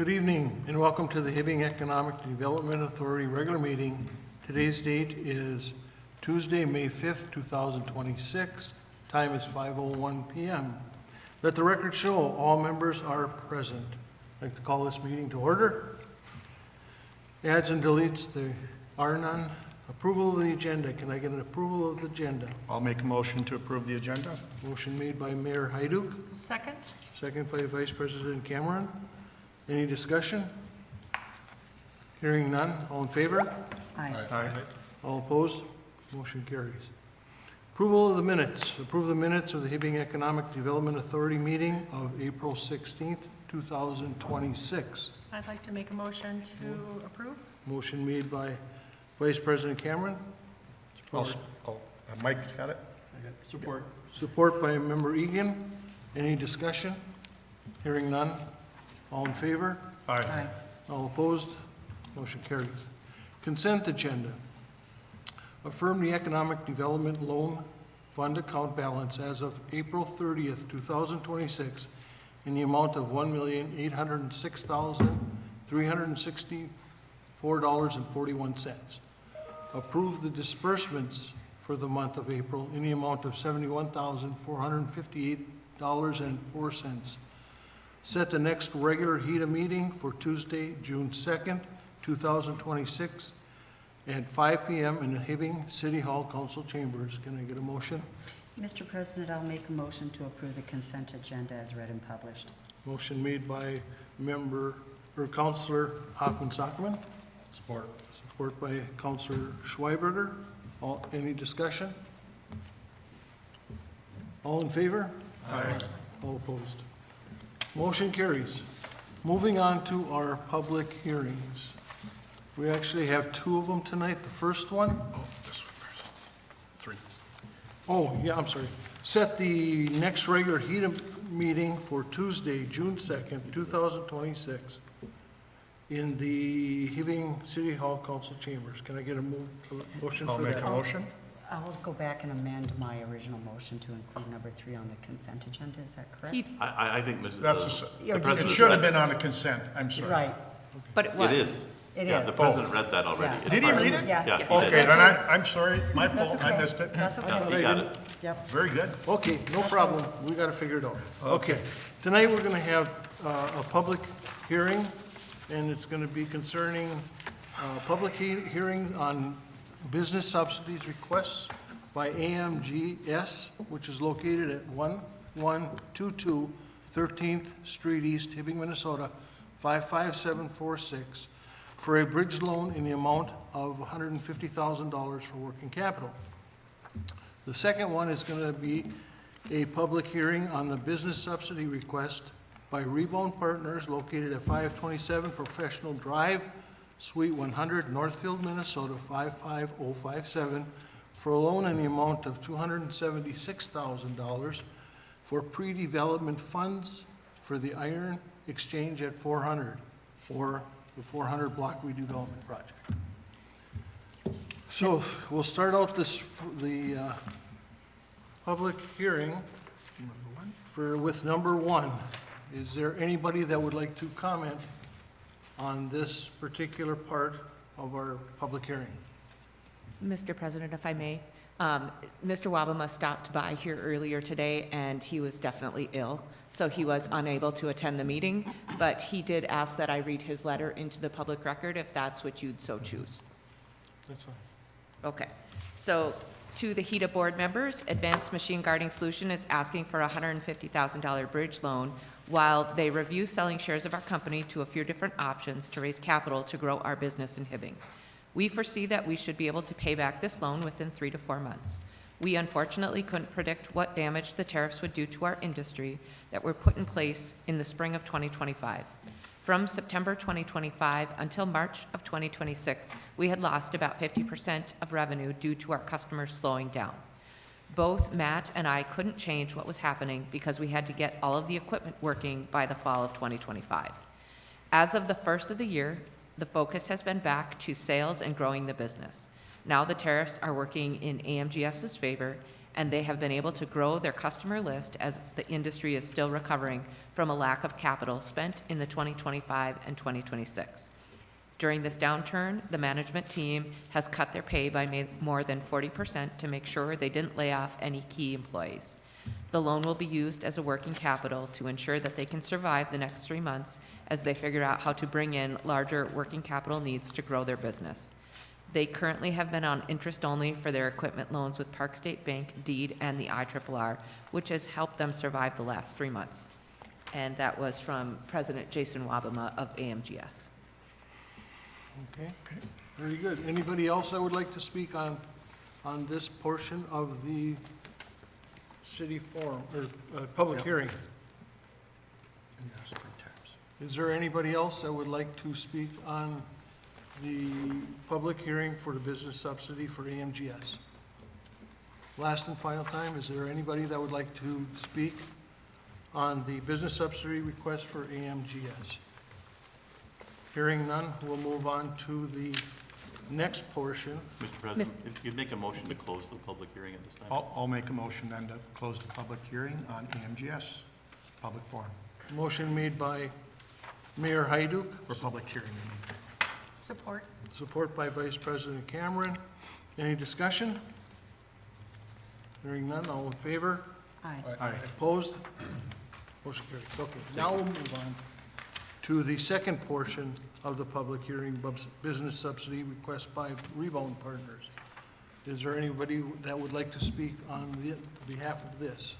Good evening and welcome to the Hibbing Economic Development Authority regular meeting. Today's date is Tuesday, May 5th, 2026. Time is 5:01 p.m. Let the record show all members are present. I'd like to call this meeting to order. Adds and deletes, there are none. Approval of the agenda. Can I get an approval of the agenda? I'll make a motion to approve the agenda. Motion made by Mayor Heda, Second? second by Vice President Cameron. Any discussion? Hearing none. All in favor? Aye. Aye. All opposed? Motion carries. Approval of the minutes. Approve the minutes of the Hibbing Economic Development Authority meeting of April 16th, 2026. I'd like to make a motion to approve. Motion made by Vice President Cameron. Mike's got it? Support. Support by Member Egan. Any discussion? Hearing none. All in favor? Aye. All opposed? Motion carries. Consent agenda. Affirm the Economic Development Loan Fund account balance as of April 30th, 2026 in the amount of $1,806,364.41. Approve the disbursements for the month of April in the amount of $71,458.04. Set the next regular Heda meeting for Tuesday, June 2nd, 2026 at 5 p.m. in the Hibbing City Hall Council Chambers. Can I get a motion? Mr. President, I'll make a motion to approve the consent agenda as read and published. Motion made by Councilor Hoffman-Sockman. Support. Support by Councilor Schweiberger. Any discussion? All in favor? Aye. All opposed? Motion carries. Moving on to our public hearings. We actually have two of them tonight. The first one, Oh, this one first. 3. oh, yeah, I'm sorry. Set the next regular Heda meeting for Tuesday, June 2nd, 2026 in the Hibbing City Hall Council Chambers. Can I get a motion I'll for make that? a motion. I'll go back and amend my original motion to include number 3 on the consent agenda. Is that correct? I think Mrs. That's You're it President should have read- been on the consent. I'm sorry. Right. But it was. It is. It Yeah, is. the president read that already. Yeah. It's Did he part- read it? Yeah. Yeah, he Okay, did. then I'm sorry. My That's fault. I okay. missed it. That's Yeah, okay. he got it. Yep. Very good. Okay, no problem. We got to figure it out. Okay. Tonight, we're going to have a public hearing, and it's going to be concerning public hearing on business subsidies requests by AMGS, which is located at 1122 13th Street East, Hibbing, Minnesota, 55746, for a bridge loan in the amount of $150,000 for working capital. The second one is going to be a public hearing on the business subsidy request by Rebound Partners located at 527 Professional Drive, Suite 100, Northfield, Minnesota, 55057, for a loan in the amount of $276,000 for pre-development funds for the Iron Exchange at 400, or the 400 block redevelopment project. So we'll start out the public hearing with number 1. Is there anybody that would like to comment on this particular part of our public hearing? Mr. President, if I may, Mr. Wabama stopped by here earlier today, and he was definitely ill, so he was unable to attend the meeting, but he did ask that I read his letter into the public record if that's what you'd so choose. That's fine. Okay. So to the HEDA board members, Advanced Machine Guarding Solution is asking for a $150,000 bridge loan while they review selling shares of our company to a few different options to raise capital to grow our business in Hibbing. We foresee that we should be able to pay back this loan within 3 to 4 months. We unfortunately couldn't predict what damage the tariffs would do to our industry that were put in place in the spring of 2025. From September 2025 until March of 2026, we had lost about 50% of revenue due to our customers slowing down. Both Matt and I couldn't change what was happening because we had to get all of the equipment working by the fall of 2025. As of the first of the year, the focus has been back to sales and growing the business. Now the tariffs are working in AMGS's favor, and they have been able to grow their customer list as the industry is still recovering from a lack of capital spent in the 2025 and 2026. During this downturn, the management team has cut their pay by more than 40% to make sure they didn't lay off any key employees. The loan will be used as a working capital to ensure that they can survive the next 3 months as they figure out how to bring in larger working capital needs to grow their business. They currently have been on interest only for their equipment loans with Park State Bank, Deed, and the IRRR, which has helped them survive the last 3 months. And that was from President Jason Wabama of AMGS. Okay, very good. Anybody else that would like to speak on this portion of the city forum, or public hearing? Yes, 3 times. Is there anybody else that would like to speak on the public hearing for the business subsidy for AMGS? Last and final time, is there anybody that would like to speak on the business subsidy request for AMGS? Hearing none, we'll move on to the next portion. Mr. President, if you could make a motion to close the public hearing at this time. I'll make a motion then to close the public hearing on AMGS, public forum, Motion made by Mayor Hyduk, for public hearing. Support. support by Vice President Cameron. Any discussion? Hearing none, all in favor? Aye. Aye. Opposed? Motion carries. Okay, now we'll move on to the second portion of the public hearing, business subsidy request by Rebound Partners. Is there anybody that would like to speak on behalf of this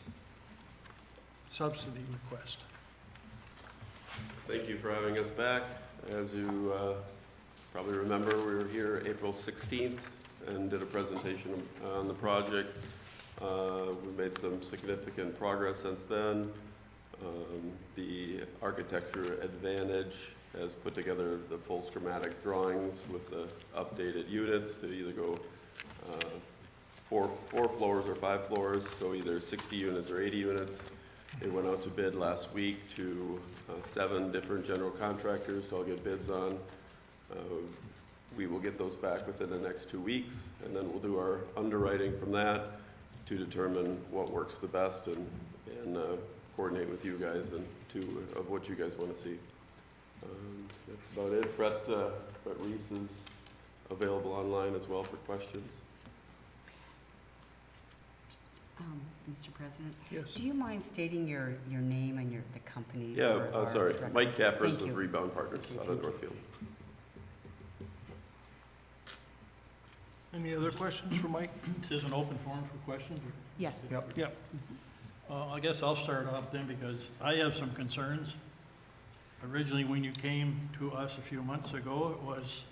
subsidy request? Thank you for having us back. As you probably remember, we were here April 16th and did a presentation on the project. We made some significant progress since then. The Architecture Advantage has put together the full schematic drawings with the updated units to either go four floors or 5 floors, so either 60 units or 80 units. It went out to bid last week to 7 different general contractors to all get bids on. We will get those back within the next 2 weeks, and then we'll do our underwriting from that to determine what works the best and coordinate with you guys and of what you guys want to see. That's about it. Brett Reese is available online as well for questions. Mr. President, Yes. do you mind stating your name and the company? Yeah, for our sorry. record? Mike Cappers Thank with you. Rebound Partners Okay, out thank of you. Northfield. Any other questions for Mike? This is an open forum for questions? or- Yes. Yep. I guess I'll start off then because I have some concerns. Originally, when you came to us a few months ago, it was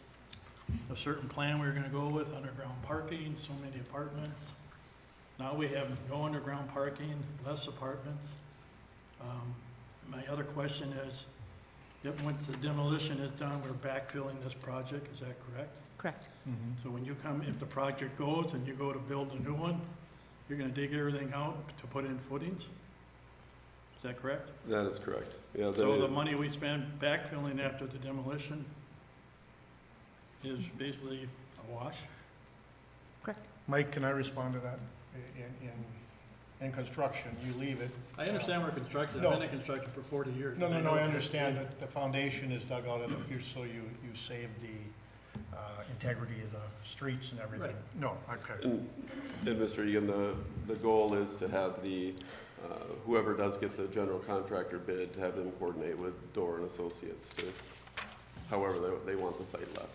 a certain plan we were gonna go with, underground parking, so many apartments. Now we have no underground parking, less apartments. My other question is, if once the demolition is done, we're backfilling this project, is that correct? Correct. So when you come, if the project goes and you go to build a new one, you're gonna dig everything out to put in footings? Is that correct? That is correct. Yeah. So the money we spend backfilling after the demolition is basically a wash? Correct. Mike, can I respond to that? In construction, you leave it. I understand we're construction, No. I've been in construction for 40 years. No, I understand that the foundation is dug out of the future, so you save the integrity of the streets and everything. Right. No, okay. And Mr. Egan, the goal is to have whoever does get the general contractor bid, to have them coordinate with Dorr and Associates to, however they want the site left.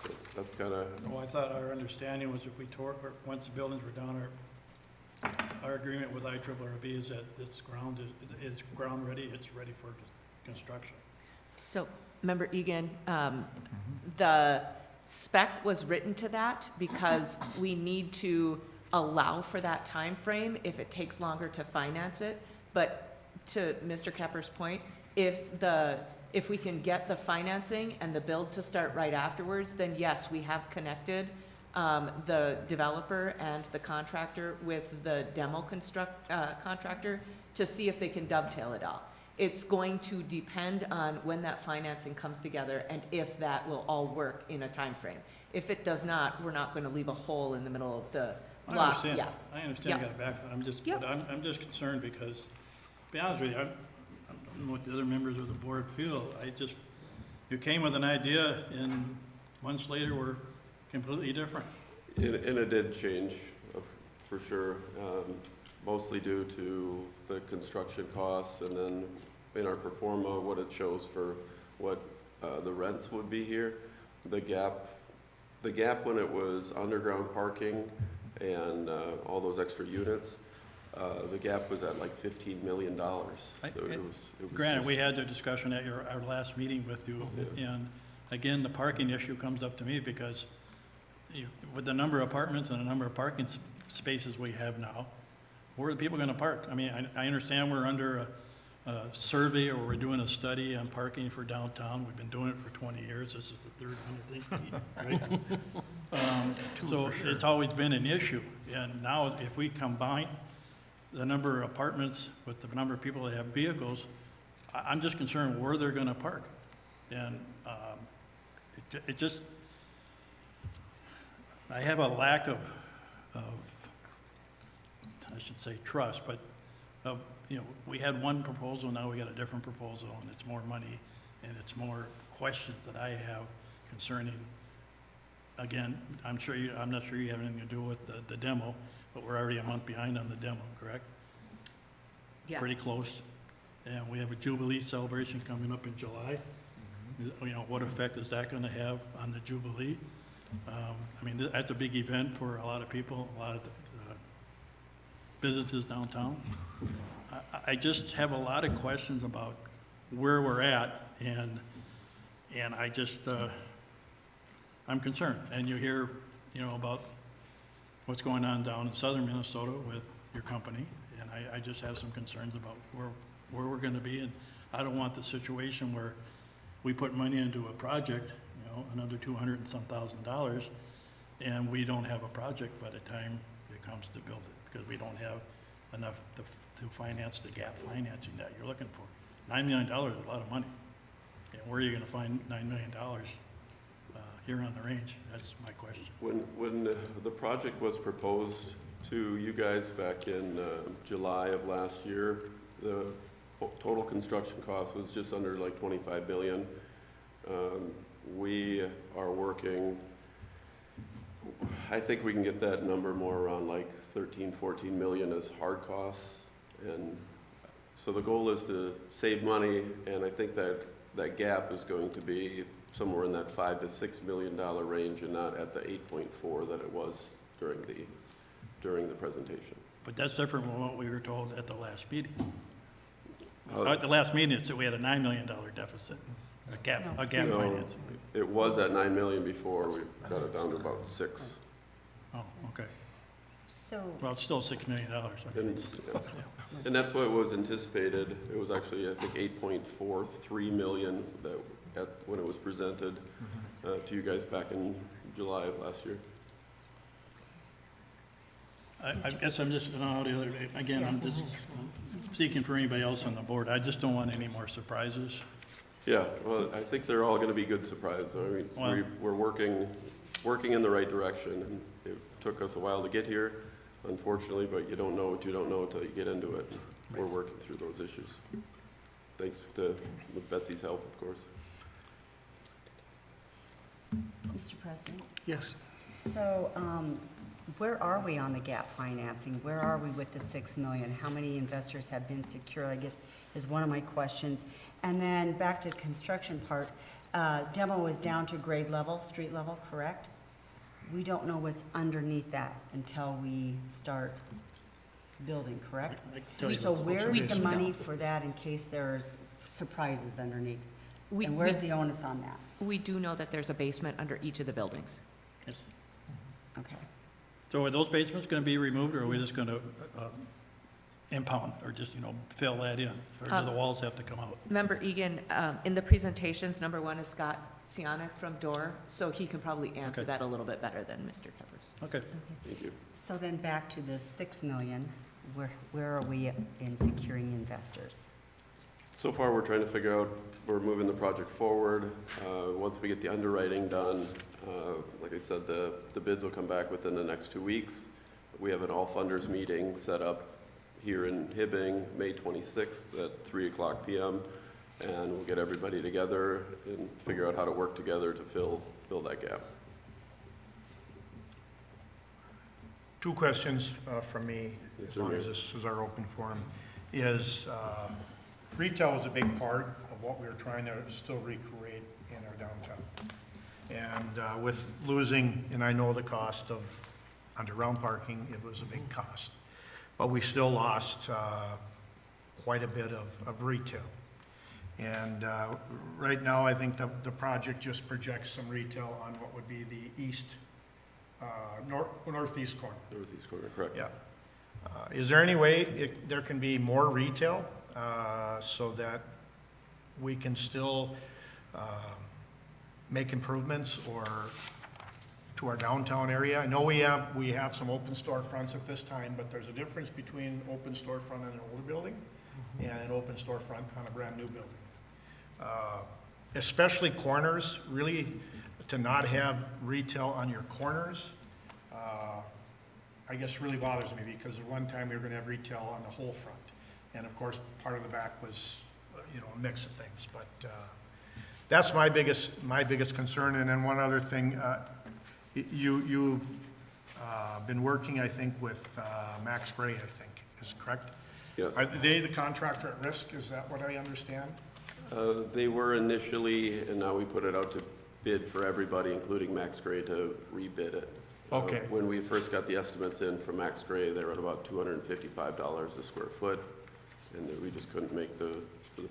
So that's kind of, Well, I thought our understanding was if we tore, or once the buildings were done, our agreement with IRRB is that this ground is ground ready, it's ready for construction. So, Member Egan, the spec was written to that because we need to allow for that time frame if it takes longer to finance it. But to Mr. Kepper's point, if we can get the financing and the build to start right afterwards, then yes, we have connected the developer and the contractor with the demo contractor to see if they can dovetail it all. It's going to depend on when that financing comes together and if that will all work in a time frame. If it does not, we're not going to leave a hole in the middle of I lot, understand. yeah. I understand, Yeah. I got it back, I'm just, Yep. but I'm just concerned because, to be honest with you, I don't know what the other members of the board feel. You came with an idea and months later we're completely different. And it did change, for sure, mostly due to the construction costs, and then in our pro forma, what it shows for what the rents would be here. The gap when it was underground parking and all those extra units, the gap was at like $15 million. So it was Granted, just- we had the discussion at our last meeting with you, and again, the parking issue comes up to me because with the number of apartments and the number of parking spaces we have now, where are the people gonna park? I mean, I understand we're under a survey, or we're doing a study on parking for downtown. We've been doing it for 20 years. This is the third one, I think, right? So it's always been an issue, and now if we combine the number of apartments with the number of people that have vehicles, I'm just concerned where they're gonna park. And it just, I have a lack of, I should say trust, but, we had one proposal, now we got a different proposal, and it's more money, and it's more questions that I have concerning, again, I'm not sure you have anything to do with the demo, but we're already a month behind on the demo, correct? Yeah. Pretty close. And we have a Jubilee celebration coming up in July. What effect is that gonna have on the Jubilee? I mean, that's a big event for a lot of people, a lot of businesses downtown. I just have a lot of questions about where we're at, and I just, I'm concerned. And you hear, about what's going on down in southern Minnesota with your company, and I just have some concerns about where we're gonna be, and I don't want the situation where we put money into a project, another $200 and some $1,000, and we don't have a project by the time it comes to build it, because we don't have enough to finance the gap financing that you're looking for. $9 million is a lot of money. And where are you gonna find $9 million here on the range? That's my question. When the project was proposed to you guys back in July of last year, the total construction cost was just under like $25 billion. We are working, I think we can get that number more around like 13, 14 million as hard costs. And so the goal is to save money, and I think that gap is going to be somewhere in that $5 to $6 million range, and not at the 8.4 that it was during the presentation. But that's different from what we were told at the last meeting. Uh, At the last meeting, it said we had a $9 million deficit, a gap No, financing. it was at 9 million before, we got it down to about 6. Oh, okay. So, Well, it's still $6 million. I mean, And that's what was anticipated. It was actually, I think, 8.43 million when it was presented to you guys back in July of last year. I guess I'm just, again, I'm just seeking for anybody else on the board. I just don't want any more surprises. Yeah, well, I think they're all gonna be good surprises. I mean, Well- we're working in the right direction, and it took us a while to get here, unfortunately, but you don't know what you don't know until you get into it. We're working through those issues. Thanks to Betsy's help, of course. Mr. President, Yes. so, where are we on the gap financing? Where are we with the 6 million? How many investors have been secured, I guess, is one of my questions. And then back to the construction part, demo is down to grade level, street level, correct? We don't know what's underneath that until we start building, correct? I can tell you So what- where is the We- money for that in case there's surprises underneath? We, And we, where's the onus on that? we do know that there's a basement under each of the buildings. Yes. Okay. So are those basements gonna be removed, or are we just gonna impound, or just, fill that in? Or do the walls have to come out? Member Egan, in the presentations, number one is Scott Sionic from Door, so he can probably answer Okay. that a little bit better than Mr. Peppers. Okay. Thank you. So then back to the 6 million, where are we in securing investors? So far, we're trying to figure out, we're moving the project forward. Once we get the underwriting done, like I said, the bids will come back within the next 2 weeks. we have an all-funders meeting set up here in Hibbing, May 26th at 3:00 PM. And we'll get everybody together and figure out how to work together to fill that gap. Two questions from me, Yes, as sir, long Mayor. as this is our open forum, is retail is a big part of what we're trying to still recreate in our downtown. And with losing, and I know the cost of underground parking, it was a big cost, but we still lost quite a bit of retail. And right now, I think the project just projects some retail on what would be the east, northeast corner. Northeast corner, correct? Yeah. Is there any way there can be more retail so that we can still make improvements or to our downtown area? I know we have some open storefronts at this time, but there's a difference between open storefront in an older building and an open storefront on a brand-new building. Especially corners, really, to not have retail on your corners, I guess really bothers me, because at one time we were gonna have retail on the whole front. And of course, part of the back was, a mix of things, but, that's my biggest concern. And then one other thing, you've been working, I think, with, Max Gray, I think, is correct? Yes. Are they the contractor at risk? Is that what I understand? They were initially, and now we put it out to bid for everybody, including Max Gray, to rebid it. Okay. When we first got the estimates in from Max Gray, they were at about $255 a square foot, and we just couldn't make the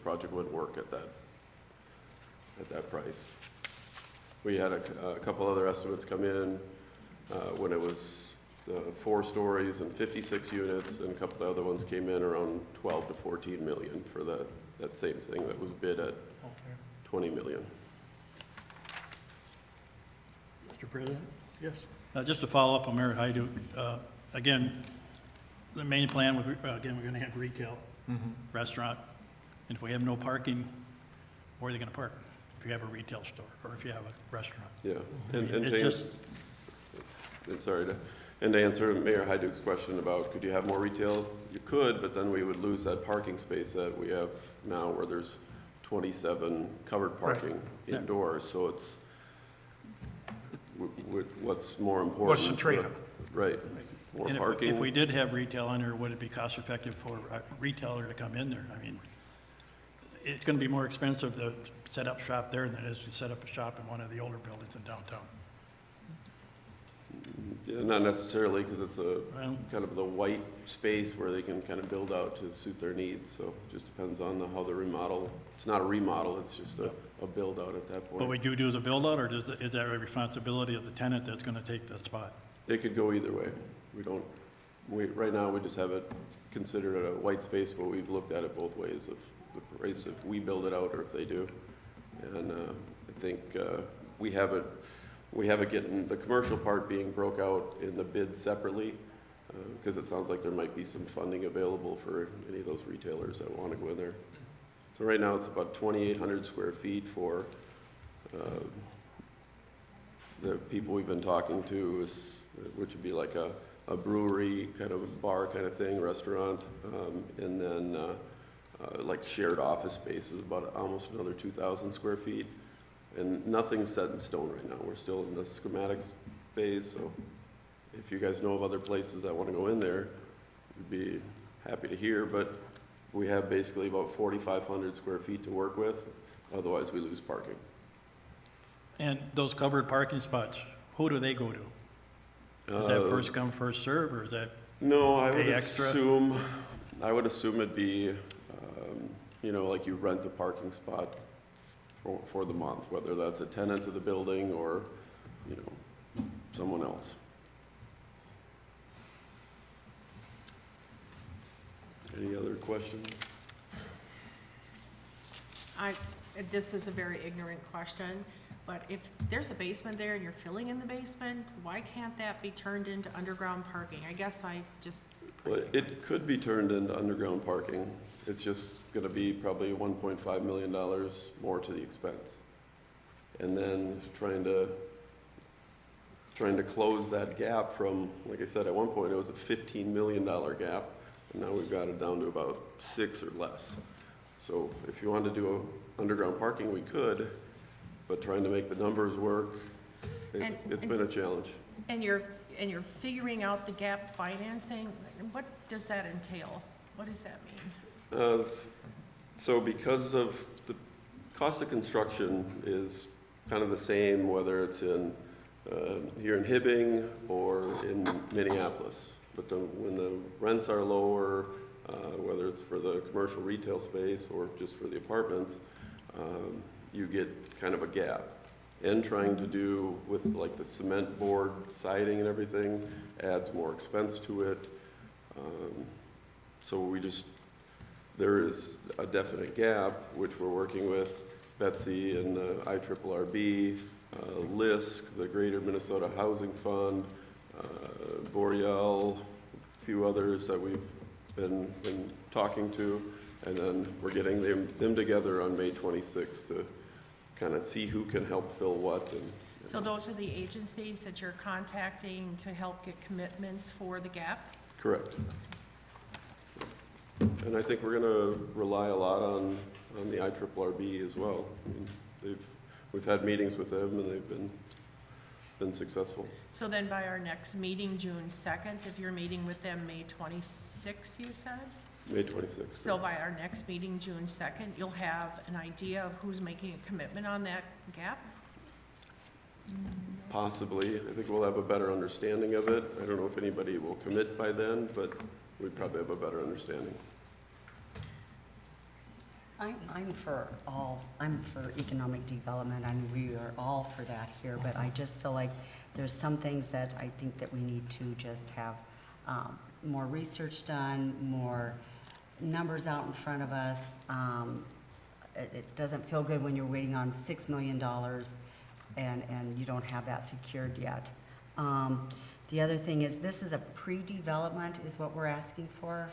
project wouldn't work at that price. We had a couple other estimates come in when it was 4 stories and 56 units, and a couple of other ones came in around 12 to 14 million for that same thing that was bid at Okay. 20 million. Mr. President? Yes. Just to follow up on Mayor Hyduk, again, the main plan, again, we're gonna have retail, restaurant, and if we have no parking, where are they gonna park? If you have a retail store, or if you have a restaurant? Yeah, and It to just- and to answer Mayor Hyduk's question about could you have more retail? You could, but then we would lose that parking space that we have now where there's 27 covered parking Yeah. indoors, so it's, what's more important? What's the trade-off? Right, more And parking. if we did have retail in there, would it be cost effective for a retailer to come in there? I mean, it's gonna be more expensive to set up shop there than it is to set up a shop in one of the older buildings in downtown. Yeah, not necessarily, because it's Well, kind of the white space where they can kind of build out to suit their needs, so it just depends on how the remodel, it's not a remodel, it's just a build out at that but point. would you do the build out, or is that a responsibility of the tenant that's gonna take the spot? It could go either way. Right now, we just have it considered a white space, but we've looked at it both ways of the price if we build it out or if they do. And I think we have it getting, the commercial part being broke out in the bid separately, because it sounds like there might be some funding available for any of those retailers that want to go in there. So right now, it's about 2,800 square feet for the people we've been talking to, which would be like a brewery, kind of a bar kind of thing, restaurant, and then like shared office spaces, about almost another 2,000 square feet. And nothing's set in stone right now. We're still in the schematics phase, so if you guys know of other places that want to go in there, we'd be happy to hear, but we have basically about 4,500 square feet to work with, otherwise we lose parking. And those covered parking spots, who do they go to? Is that first come, first serve, or is that, No, I would pay extra? I would assume it'd be, like you rent a parking spot for the month, whether that's a tenant of the building or, someone else. Any other questions? This is a very ignorant question, but if there's a basement there and you're filling in the basement, why can't that be turned into underground parking? I guess I just, Well, it could be turned into underground parking. It's just gonna be probably $1.5 million more to the expense. And then trying trying to close that gap from, like I said, at one point it was a $15 million gap, and now we've got it down to about 6 or less. So if you wanted to do underground parking, we could, but trying to make the numbers work, it's been a challenge. And you're figuring out the gap financing, what does that entail? What does that mean? So because of the cost of construction is kind of the same, whether it's in here in Hibbing or in Minneapolis. But when the rents are lower, whether it's for the commercial retail space or just for the apartments, you get kind of a gap. And trying to do with like the cement board siding and everything adds more expense to it. So there is a definite gap, which we're working with Betsy and IRRB, LISC, the Greater Minnesota Housing Fund, Boreal, a few others that we've been talking to, and then we're getting them together on May 26th to kind of see who can help fill what. So those are the agencies that you're contacting to help get commitments for the gap? Correct. And I think we're going to rely a lot on the IRRB as well. I mean, we've had meetings with them, and they've been successful. So then by our next meeting, June 2nd, if you're meeting with them May 26th, you said? May 26th. So by our next meeting, June 2nd, you'll have an idea of who's making a commitment on that gap? Possibly. I think we'll have a better understanding of it. I don't know if anybody will commit by then, but we probably have a better understanding. I'm for economic development, and we are all for that here, but I just feel like there's some things that I think that we need to just have more research done, more numbers out in front of us. It doesn't feel good when you're waiting on $6 million and you don't have that secured yet. The other thing is, this is a pre-development is what we're asking for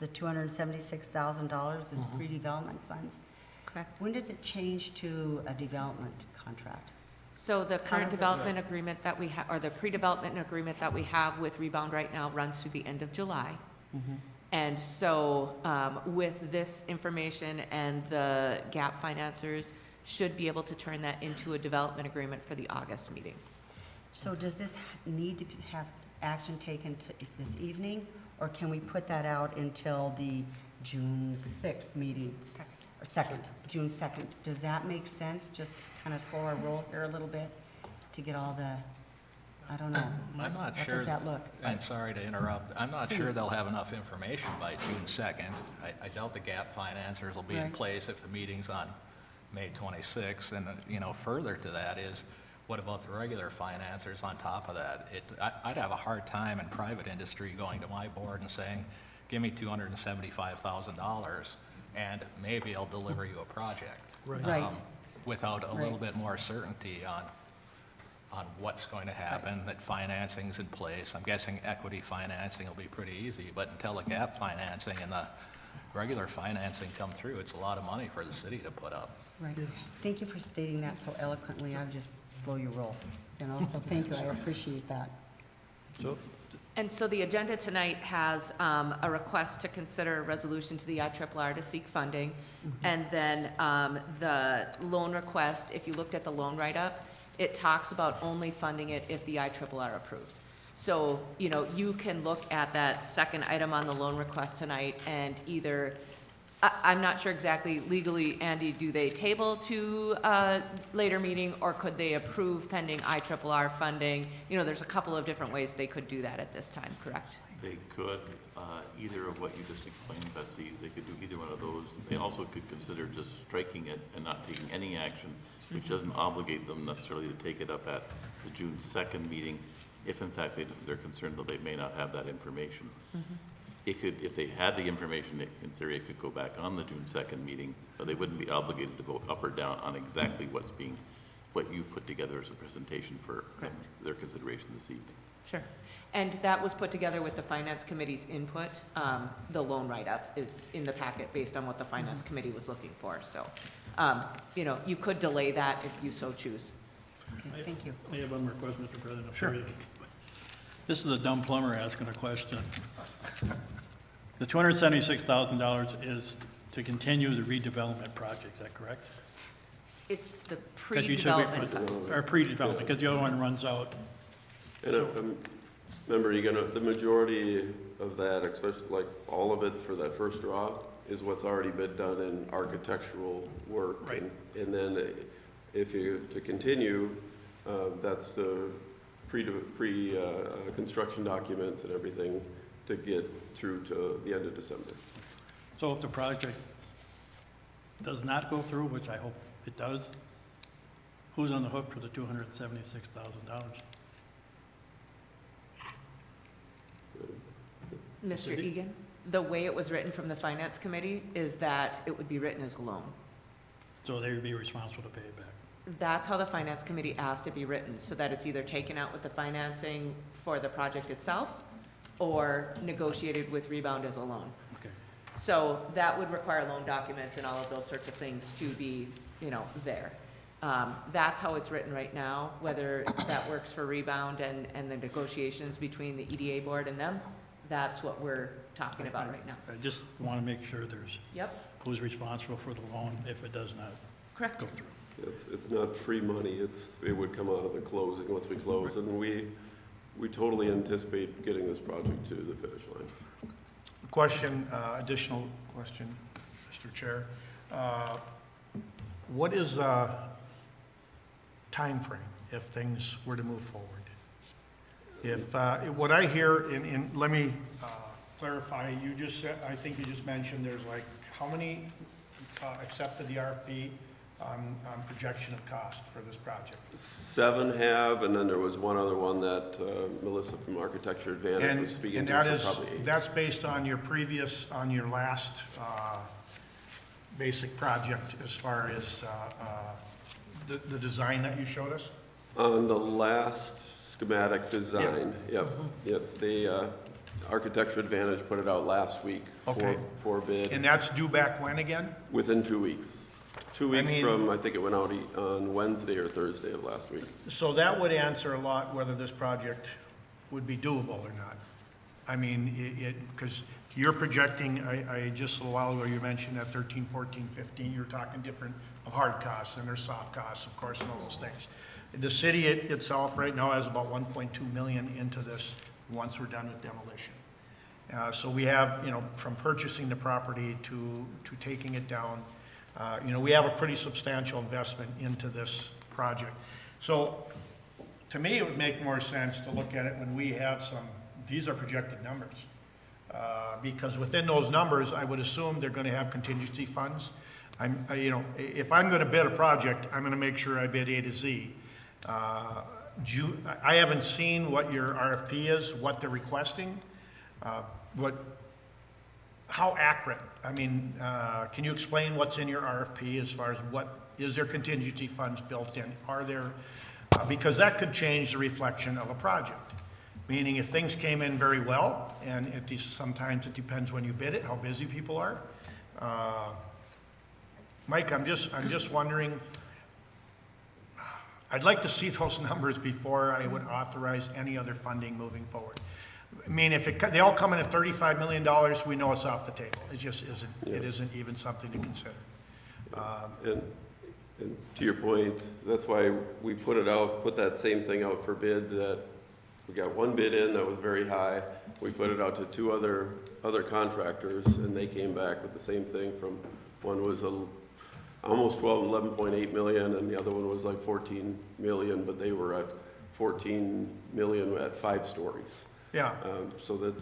the $276,000 is pre-development funds. Correct. When does it change to a development contract? So the How current does it development work? agreement that we have, or the pre-development agreement that we have with Rebound right now runs through the end of July. And so with this information and the gap financiers should be able to turn that into a development agreement for the August meeting. So does this need to have action taken this evening, or can we put that out until the June 6th meeting? Or 2nd, June 2nd. Does that make sense? Just kind of slow our roll here a little bit to get all the, I don't know. I'm not How sure. does that look? I'm sorry to interrupt. I'm not sure Please. they'll have enough information by June 2nd. I doubt the gap financiers will be in Right. place if the meeting's on May 26th. And, further to that is, what about the regular financiers on top of that? I'd have a hard time in private industry going to my board and saying, give me $275,000 and maybe I'll deliver you a project. Right. Without a little Right. bit more certainty on what's going to happen, that financing's in place. I'm guessing equity financing will be pretty easy, but until the gap financing and the regular financing come through, it's a lot of money for the city to put up. Right. Thank you for stating that so eloquently. I'll just slow your roll. And also, thank you. I appreciate that. And so the agenda tonight has a request to consider a resolution to the IRRR to seek funding. And then the loan request, if you looked at the loan write-up, it talks about only funding it if the IRRR approves. So, you can look at that second item on the loan request tonight and either, I'm not sure exactly legally, Andy, do they table to a later meeting, or could they approve pending IRRR funding? There's a couple of different ways they could do that at this time, correct? They could, either of what you just explained, Betsy, they could do either one of those. They also could consider just striking it and not taking any action, which doesn't obligate them necessarily to take it up at the June 2nd meeting, if in fact they're concerned that they may not have that information. It could, if they had the information, in theory, it could go back on the June 2nd meeting, but they wouldn't be obligated to vote up or down on exactly what you've put together as a presentation for their consideration this evening. Sure. And that was put together with the Finance Committee's input. The loan write-up is in the packet based on what the Finance Committee was looking for. So, you could delay that if you so choose. Okay, thank you. I have one more question, Mr. President. Sure. This is a dumb plumber asking a question. The $276,000 is to continue the redevelopment project, is that correct? It's the 'Cause you said we- pre-development funds. Or pre-development, because the other one runs out. And remember, the majority of that, especially like all of it for that first draw, is what's already been done in architectural work. Right. And then if you, to continue, that's the construction documents and everything to get through to the end of December. So if the project does not go through, which I hope it does, who's on the hook for the $276,000? Mr. City? Egan, the way it was written from the Finance Committee is that it would be written as a loan. So they would be responsible to pay it back. That's how the Finance Committee asked it be written, so that it's either taken out with the financing for the project itself or negotiated with Rebound as a loan. Okay. So that would require loan documents and all of those sorts of things to be, there. That's how it's written right now, whether that works for Rebound and the negotiations between the EDA board and them, that's what we're talking about right now. I just want to make sure there's Yep, who's responsible for the loan if it does not correct. go through. It's not free money, it would come out of the closing once we close, and we totally anticipate getting this project to the finish line. Question, additional question, Mr. Chair. What is timeframe if things were to move forward? If, what I hear, and let me clarify, you just said, I think you just mentioned there's like, how many accepted the RFP on projection of cost for this project? 7 have, and then there was one other one that Melissa from Architecture Advantage was speaking And to, that so is, probably 8. that's based on your last basic project as far as the design that you showed us? On the last schematic design, yep. The Architecture Advantage put it out last week Okay. for bid, And that's due back when again? within 2 weeks. 2 weeks mean- from, I think it went out on Wednesday or Thursday of last week. So that would answer a lot whether this project would be doable or not. I mean, because you're projecting, I just a little while ago, you mentioned that 13, 14, 15, you're talking different of hard costs, and there's soft costs, of course, and all those things. The city itself right now has about 1.2 million into this once we're done with demolition. So we have, from purchasing the property to taking it down, we have a pretty substantial investment into this project. So to me, it would make more sense to look at it when we have these are projected numbers. Because within those numbers, I would assume they're going to have contingency funds. If I'm going to bid a project, I'm going to make sure I bid A to Z. I haven't seen what your RFP is, what they're requesting, how accurate? I mean, can you explain what's in your RFP as far as is there contingency funds built in? Are there, because that could change the reflection of a project. Meaning if things came in very well, and sometimes it depends when you bid it, how busy people are. Mike, I'm just wondering, I'd like to see those numbers before I would authorize any other funding moving forward. I mean, if they all come in at $35 million, we know it's off the table. It just isn't, it isn't even something to consider. And to your point, that's why we put that same thing out for bid, that we got one bid in that was very high. We put it out to 2 other contractors, and they came back with the same thing one was almost 11.8 million, and the other one was like 14 million, but they were at 14 million at 5 stories. Yeah. So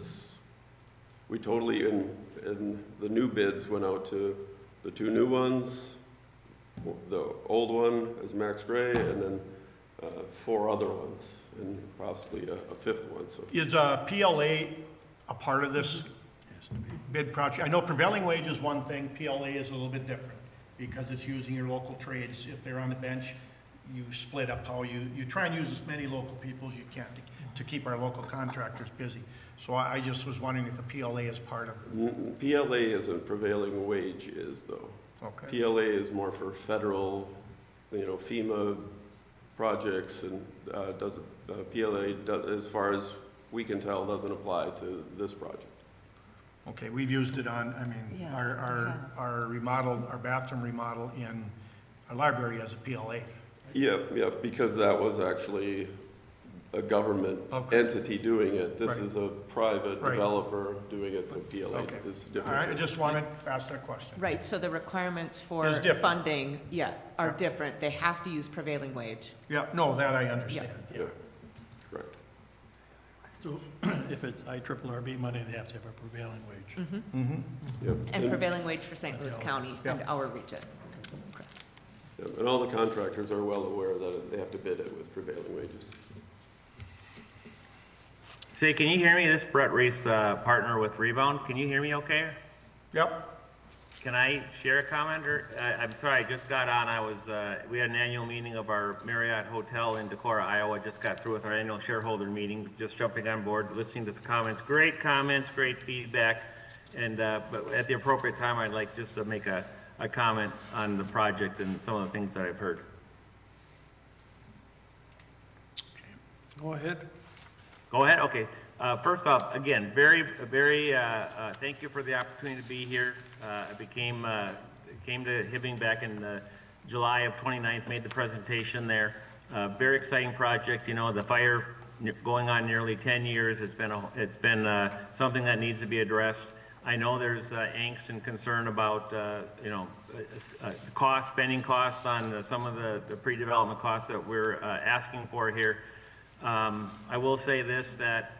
we totally, and the new bids went out to the 2 new ones, the old one is Max Gray, and then 4 other ones, and possibly a 5th one, so. Is PLA a part of this bid project? I know prevailing wage is one thing, PLA is a little bit different, because it's using your local trades. If they're on the bench, you split up how you try and use as many local people as you can to keep our local contractors busy. So I just was wondering if the PLA is part of it. PLA isn't prevailing wage is, though. Okay. PLA is more for federal, FEMA projects and doesn't, PLA, as far as we can tell, doesn't apply to this project. Okay, we've used it on, I mean, Yes, our remodel, our bathroom remodel in our library as a PLA. Yep, because that was actually a government Okay. entity doing it. This Right. is a private Right. developer doing it, so PLA Okay. is All different. right, I just wanted to ask that question. Right, so the requirements for Is different. funding, are Yeah. different. They have to use prevailing wage. Yeah, no, that I understand. Yeah, correct. So if it's IRRB money, they have to have a prevailing wage. Yep. And prevailing wage for St. Louis County and Yeah. our region. Yep, and all the contractors are well aware that they have to bid it with prevailing wages. Say, can you hear me? This is Brett Reese, partner with Rebound. Can you hear me okay? Yep, Can I share a comment, or, I'm sorry, I just got on, we had an annual meeting of our Marriott Hotel in Decorah, Iowa, just got through with our annual shareholder meeting, just jumping on board, listening to the comments, great feedback, and, but at the appropriate time, I'd like just to make a comment on the project and some of the things that I've heard. Go ahead. Go ahead, okay. First off, again, thank you for the opportunity to be here. I came to Hibbing back in July of 29th, made the presentation there. Very exciting project, you know, the fire going on nearly 10 years. It's been something that needs to be addressed. I know there's angst and concern about, spending costs on some of the pre-development costs that we're asking for here. I will say this, that,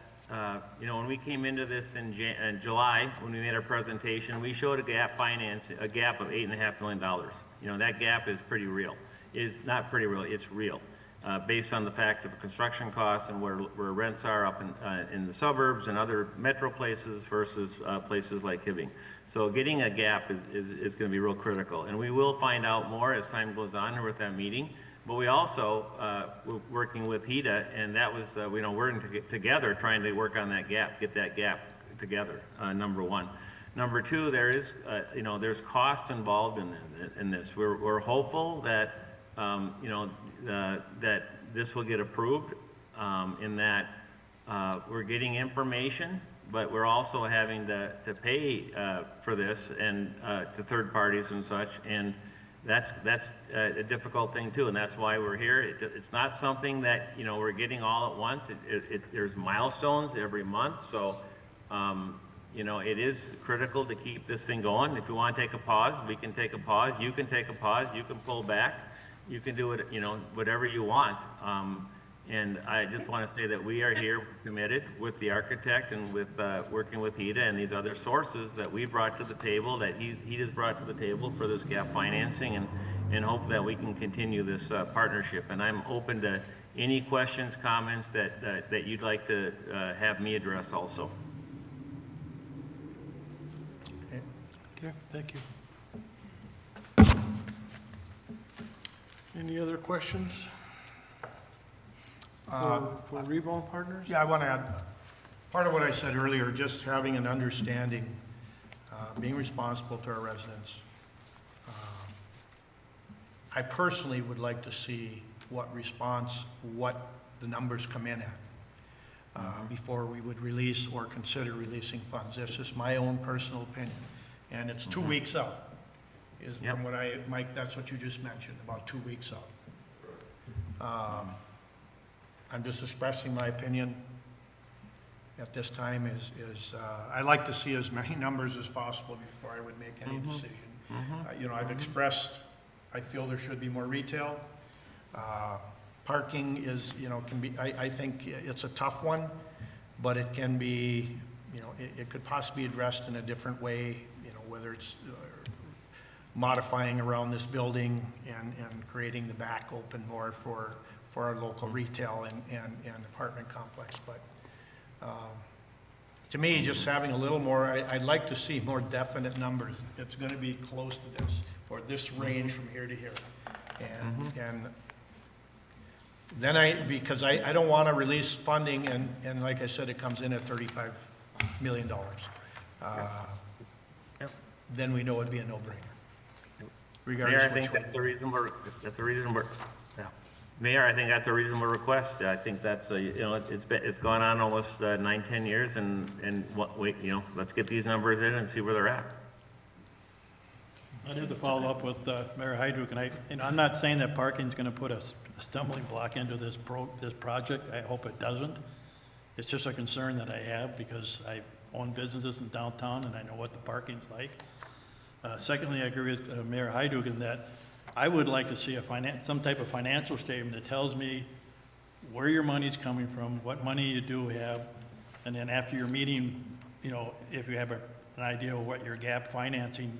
when we came into this in July, when we made our presentation, we showed a gap of $8.5 million. You know, that gap is pretty real. It's not pretty real, it's real. Based on the fact of construction costs and where rents are up in the suburbs and other metro places versus places like Hibbing. So getting a gap is going to be real critical. And we will find out more as time goes on with that meeting. But we also, we're working with Heda, and that was, we're together trying to work on that gap, get that gap together, number one. Number two, there's costs involved in this. We're hopeful that, that this will get approved, in that we're getting information, but we're also having to pay for this and to third parties and such, and that's a difficult thing too, and that's why we're here. It's not something that we're getting all at once. There's milestones every month, so it is critical to keep this thing going. If you want to take a pause, we can take a pause. You can take a pause. You can pull back. You can do it, whatever you want. And I just want to say that we are here committed with the architect and with working with Heda and these other sources that we brought to the table, that he has brought to the table for this gap financing, and hope that we can continue this partnership. And I'm open to any questions, comments that you'd like to have me address also. Okay, thank you. Any other questions for Rebound Partners? yeah, I want to add, part of what I said earlier, just having an understanding, being responsible to our residents. I personally would like to see what the numbers come in at before we would release or consider releasing funds. That's just my own personal opinion. And it's 2 weeks out, Yep. from what Mike, that's what you just mentioned, about 2 weeks out. I'm just expressing my opinion at this time I'd like to see as many numbers as possible before I would make any decision. I've expressed, I feel there should be more retail. Parking is, can be, I think it's a tough one, but it can be, it could possibly be addressed in a different way, whether it's modifying around this building and creating the back open more for our local retail and apartment complex. But to me, just having a little more, I'd like to see more definite numbers. It's going to be close to this, or this range from here to here. And then because I don't want to release funding, and like I said, it comes in at $35 million. Then we know it'd be a no-brainer. Mayor, Regardless I of which think way. that's a reasonable, yeah. Mayor, I think that's a reasonable request. I think that's a, it's gone on almost 9, 10 years, and what, wait, let's get these numbers in and see where they're at. I'd have to follow up with Mayor Hyduk, and I'm not saying that parking's gonna put a stumbling block into this project. I hope it doesn't. It's just a concern that I have because I own businesses in downtown and I know what the parking's like. Secondly, I agree with Mayor Hyduk in that I would like to see some type of financial statement that tells me where your money's coming from, what money you do have, and then after your meeting, if you have an idea of what your gap financing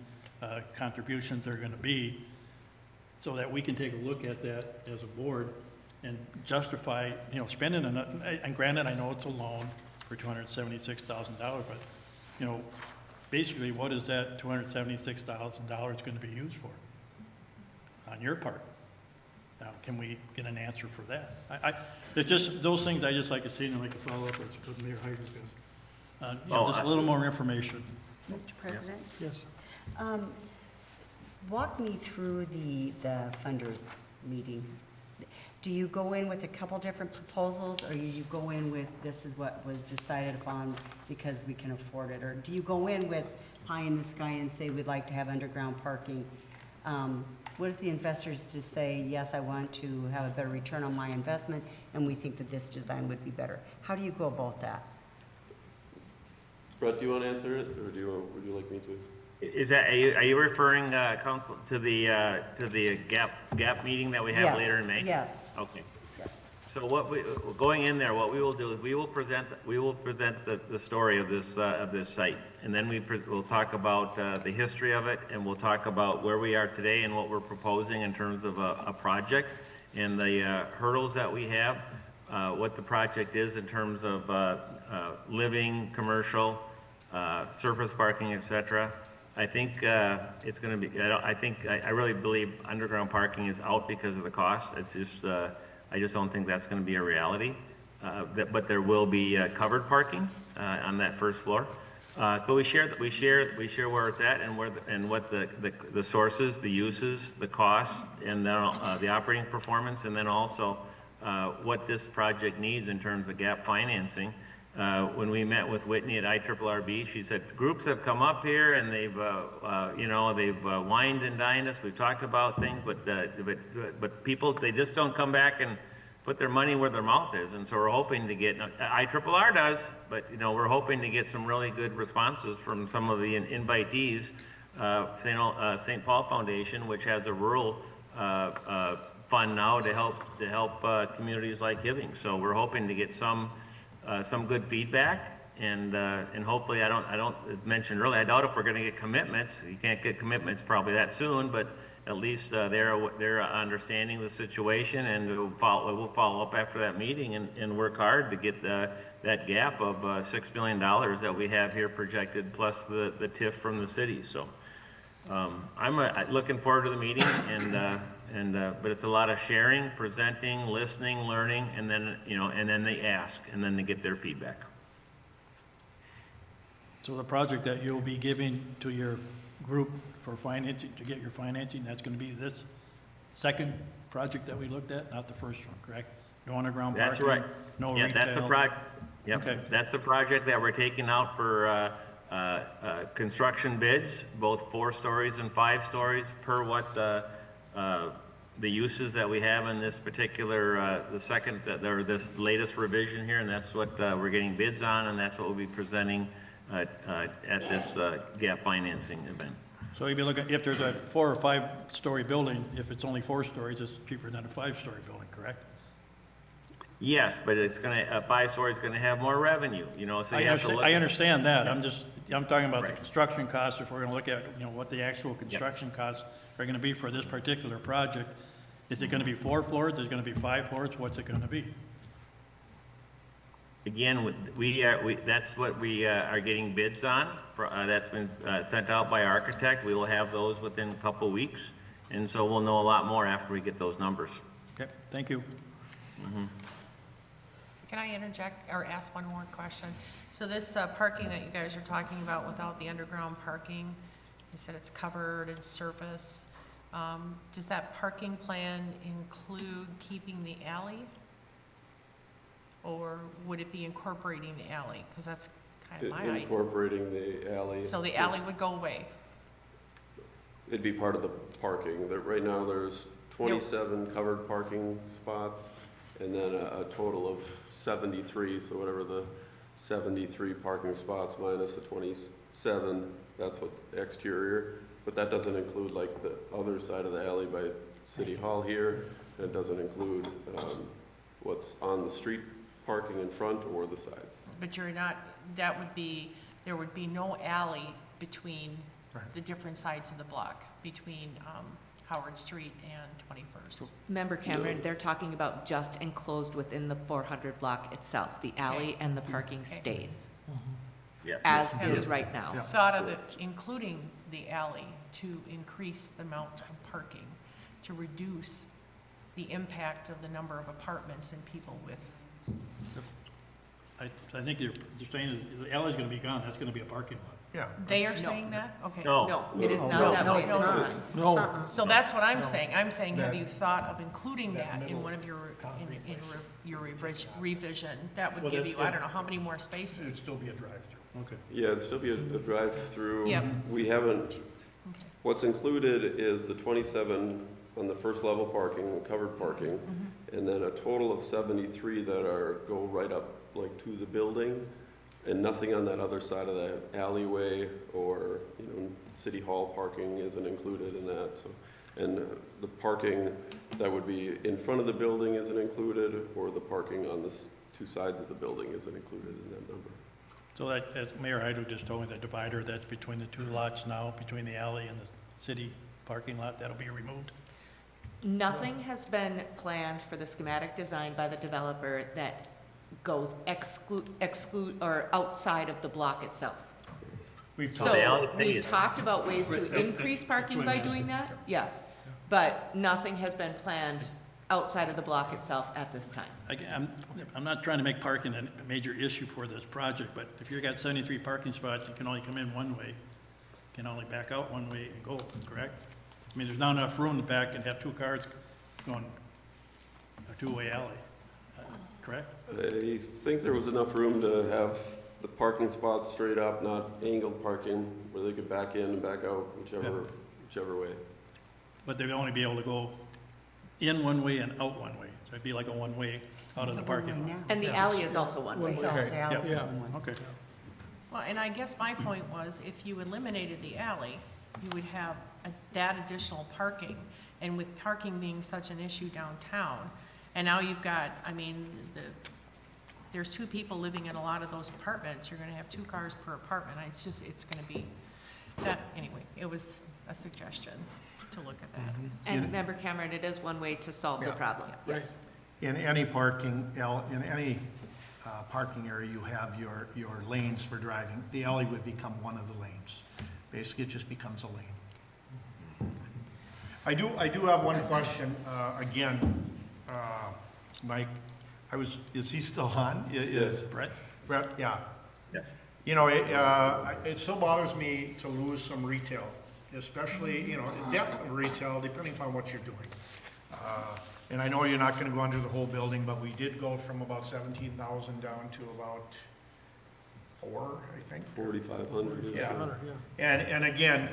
contributions are gonna be, so that we can take a look at that as a board and justify, spending and granted, I know it's a loan for $276,000, but, basically, what is that $276,000 gonna be used for on your part? Now, can we get an answer for that? It's just, those things I just like to see, and I'd like to follow up with Mayor Hyduk. Just a little more information. Mr. President? Yes. Walk me through the funders meeting. Do you go in with a couple different proposals, or do you go in with, this is what was decided upon because we can afford it? Or do you go in with pie in the sky and say, we'd like to have underground parking? What if the investors just say, yes, I want to have a better return on my investment, and we think that this design would be better? How do you go about that? Brett, do you want to answer it, or would you like me to? Is that, are you referring, Council, to the gap meeting that we have Yes, later in May? Yes, Okay. yes. So going in there, what we will do is we will present the story of this site. And then we'll talk about the history of it, and we'll talk about where we are today and what we're proposing in terms of a project and the hurdles that we have, what the project is in terms of living, commercial, surface parking, et cetera. I think it's going to be, I really believe underground parking is out because of the cost. It's just, I just don't think that's going to be a reality. But there will be covered parking on that first floor. So we share where it's at and what the sources, the uses, the costs, and then the operating performance, and then also what this project needs in terms of gap financing. When we met with Whitney at IRRB, she said, groups have come up here and they've wined and dined us. We've talked about things, but people, they just don't come back and put their money where their mouth is. And so we're hoping to get, IRRR does, but we're hoping to get some really good responses from some of the invitees. St. Paul Foundation, which has a rural fund now to help communities like Hibbing. So we're hoping to get some good feedback, and hopefully, I don't mention earlier, I doubt if we're going to get commitments. You can't get commitments probably that soon, but at least they're understanding the situation, and we'll follow up after that meeting and work hard to get that gap of $6 million that we have here projected, plus the TIF from the city. So I'm looking forward to the meeting, but it's a lot of sharing, presenting, listening, learning, and then they ask, and then they get their feedback. So the project that you'll be giving to your group for financing, to get your financing, that's gonna be this second project that we looked at, not the first one, correct? No underground parking? That's right. No Yeah, retail? that's the project. Yep, Okay. that's the project that we're taking out for construction bids, both 4 stories and 5 stories, per what the uses that we have in this particular, this latest revision here, and that's what we're getting bids on, and that's what we'll be presenting at this gap financing event. So you'll be looking, if there's a 4 or 5 story building, if it's only 4 stories, it's cheaper than a 5-story building, correct? Yes, but it's a 5-story is gonna have more revenue, so you have to look. I understand that, I'm talking about the Right. construction costs, if we're gonna look at, what the actual construction costs are gonna be for this particular project. Is it gonna be 4 floors, is it gonna be 5 floors, what's it gonna be? Again, that's what we are getting bids on, that's been sent out by architect. We will have those within a couple weeks, and so we'll know a lot more after we get those numbers. Okay, thank you. Can I interject or ask one more question? So this parking that you guys are talking about without the underground parking, you said it's covered and surface. Does that parking plan include keeping the alley? Or would it be incorporating the alley? Because that's kind of my idea. Incorporating the alley. So the alley would go away. It'd be part of the parking. Right now, there's 27 covered parking spots, and then a total of 73, so whatever the 73 parking spots minus the 27, that's what the exterior. But that doesn't include like the other side of the alley by City Hall here. And it doesn't include what's on the street parking in front or the sides. But you're not, there would be no alley between the different sides of the block, between Howard Street and 21st. Member Cameron, they're talking about just enclosed within the 400 block itself. The alley and the parking stays, Yes. as is right now. Thought of it including the alley to increase the amount of parking, to reduce the impact of the number of apartments and people with, I think you're saying the alley's gonna be gone, that's gonna be a parking lot. Yeah. they are saying that? Okay. No. No, it is not that way. it's not. No, So that's what I'm saying. I'm saying, have That- you thought of including that that in middle one of your, concrete in place. your revision? That So would give that's you, I good. don't know, how many more spaces? It'd still be a drive-through. Okay. Yeah, it'd still be a drive-through. Yep. We haven't, Okay. what's included is the 27 on the first level parking, covered parking, and then a total of 73 that go right up like to the building, and nothing on that other side of the alleyway or, City Hall parking isn't included in that. So, and the parking that would be in front of the building isn't included, or the parking on the two sides of the building isn't included in that number. So that, as Mayor Hydro just told me, the divider that's between the two lots now, between the alley and the city parking lot, that'll be removed? Nothing has been planned for the schematic design by the developer that goes exclude, or outside of the block itself. We've So So, the alley we've phase. talked about ways Right, to that- increase that's parking what by I'm doing asking. that, yes. But nothing has been planned outside of the block itself at this time. Again, I'm not trying to make parking a major issue for this project, but if you've got 73 parking spots, you can only come in one way, you can only back out one way and go, correct? I mean, there's not enough room to back and have two cars going a two-way alley, correct? I think there was enough room to have the parking spots straight up, not angled parking, where they could back in and back out, whichever way. But they'd only be able to go in one way and out one way, so it'd be like a one-way out of the parking lot. And the alley is also one way. It's also Yeah. alley, Yeah. one. Okay. Well, and I guess my point was, if you eliminated the alley, you would have that additional parking. And with parking being such an issue downtown, and now you've got, I mean, there's two people living in a lot of those apartments, you're gonna have 2 cars per apartment. It's gonna be, anyway, it was a suggestion to look at that. And Member Cameron, it is one way to solve the Yeah. problem, yes. In any parking, in any parking area, you have your lanes for driving. The alley would become one of the lanes. Basically, it just becomes a lane. I do have one question, again, Mike, is he still on? Is Brett? Brett, yeah. Yes. It still bothers me to lose some retail, especially, depth of retail, depending upon what you're doing. And I know you're not gonna go under the whole building, but we did go from about 17,000 down to about 4, I think. 4,500 is. Yeah. yeah. And again,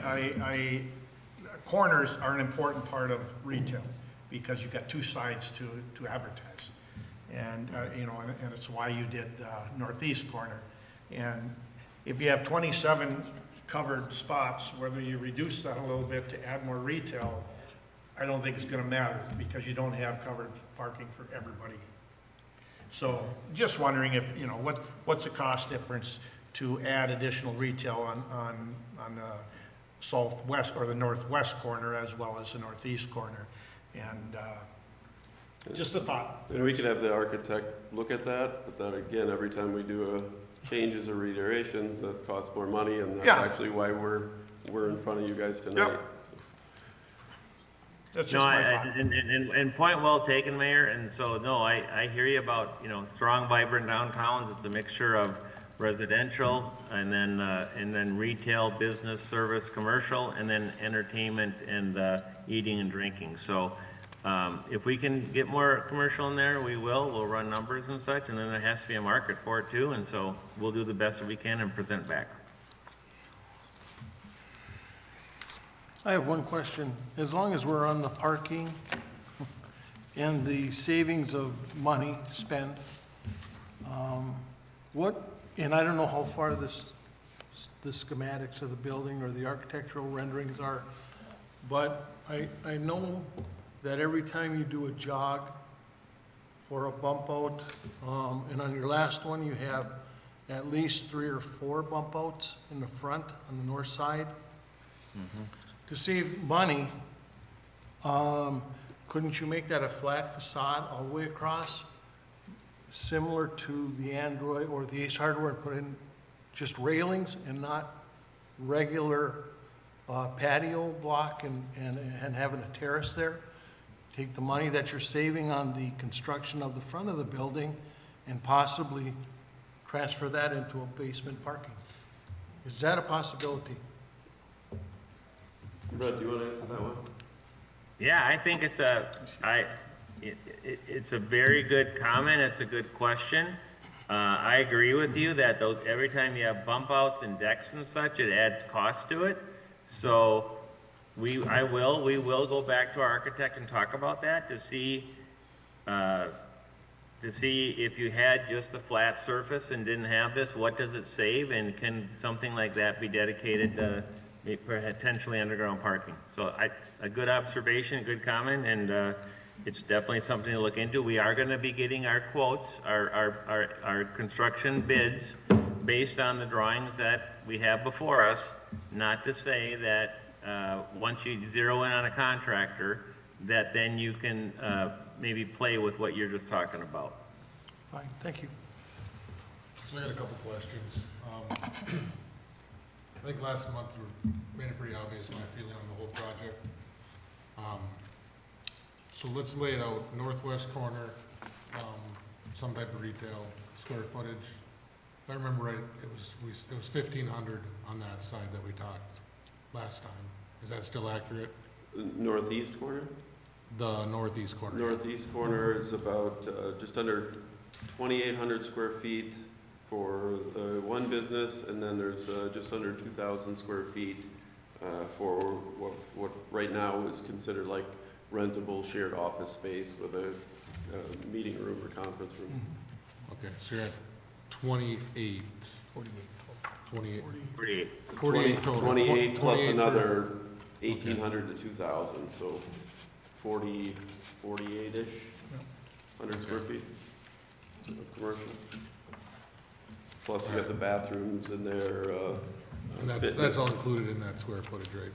corners are an important part of retail, because you've got two sides to advertise. And, and it's why you did northeast corner. And if you have 27 covered spots, whether you reduce that a little bit to add more retail, I don't think it's gonna matter, because you don't have covered parking for everybody. So, just wondering if, what's the cost difference to add additional retail on the southwest or the northwest corner as well as the northeast corner? And, just a thought. And we could have the architect look at that, but then again, every time we do changes or reiterations, that costs more money, and that's Yeah. actually why we're in front of you guys tonight. Yep. That's No, just my thought. and point well taken, Mayor, and so, no, I hear you about, strong, vibrant downtowns. It's a mixture of residential, and then retail, business, service, commercial, and then entertainment and eating and drinking. So if we can get more commercial in there, we will. We'll run numbers and such, and then there has to be a market for it too, and so we'll do the best that we can and present back. I have one question. As long as we're on the parking and the savings of money spent, and I don't know how far the schematics of the building or the architectural renderings are, but I know that every time you do a jog for a bump out, and on your last one, you have at least 3 or 4 bump outs in the front on the north side. To save money, couldn't you make that a flat facade all the way across? Similar to the Android or the Ace Hardware, put in just railings and not regular patio block and having a terrace there? Take the money that you're saving on the construction of the front of the building and possibly transfer that into a basement parking. Is that a possibility? Brett, do you want to answer that one? Yeah, I think it's a very good comment. It's a good question. I agree with you that every time you have bump outs and decks and such, it adds cost to it. So we will go back to our architect and talk about that to see if you had just a flat surface and didn't have this, what does it save? And can something like that be dedicated to potentially underground parking? So a good observation, a good comment, and it's definitely something to look into. We are going to be getting our quotes, our construction bids based on the drawings that we have before us. Not to say that once you zero in on a contractor, that then you can maybe play with what you're just talking about. Fine, thank you. So I got a couple questions. I think last month you made it pretty obvious my feeling on the whole project. So let's lay it out. Northwest corner, some type of retail, square footage. If I remember right, it was 1,500 on that side that we talked last time. Is that still accurate? Northeast corner? The northeast corner. Northeast corner is about just under 2,800 square feet for one business, and then there's just under 2,000 square feet for what right now is considered like rentable shared office space with a meeting room or conference room. Okay, so you're at 28. 28. 48. 48 total. 28 plus 28 another 1,800 to 2,000, so 48-ish, 100 square feet of commercial. Plus you got the bathrooms in there. And that's all included in that square footage, right?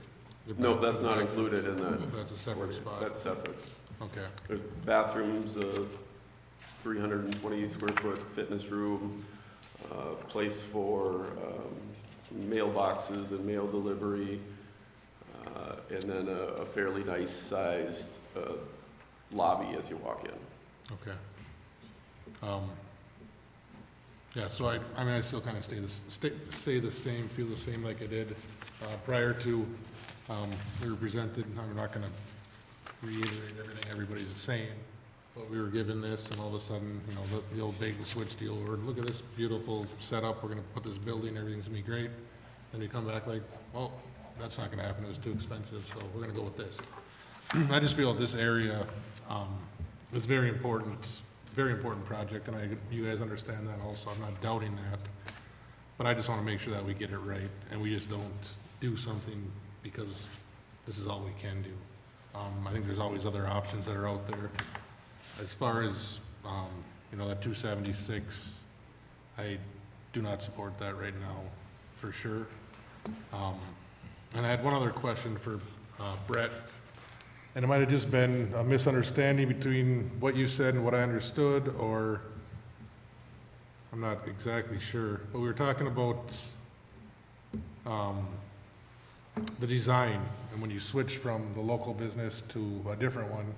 No, that's not included in that. That's a separate spot. That's separate. Okay, There's bathrooms, 320 square foot fitness room, place for mailboxes and mail delivery, and then a fairly nice sized lobby as you walk in. okay. Yeah, so I mean, I still kind of stay the same, feel the same like I did prior to we were presented. I'm not going to reiterate everything everybody's saying, but we were given this, and all of a sudden, you know, the old bait and switch deal, or look at this beautiful setup, we're going to put this building, everything's going to be great. Then we come back like, well, that's not going to happen, it was too expensive, so we're going to go with this. I just feel this area is very important project, and you guys understand that also. I'm not doubting that, but I just want to make sure that we get it right, and we just don't do something because this is all we can do. I think there's always other options that are out there. As far as, you know, that 276, I do not support that right now, for sure. And I had one other question for Brett, and it might have just been a misunderstanding between what you said and what I understood, or I'm not exactly sure. But we were talking about the design, and when you switch from the local business to a different one,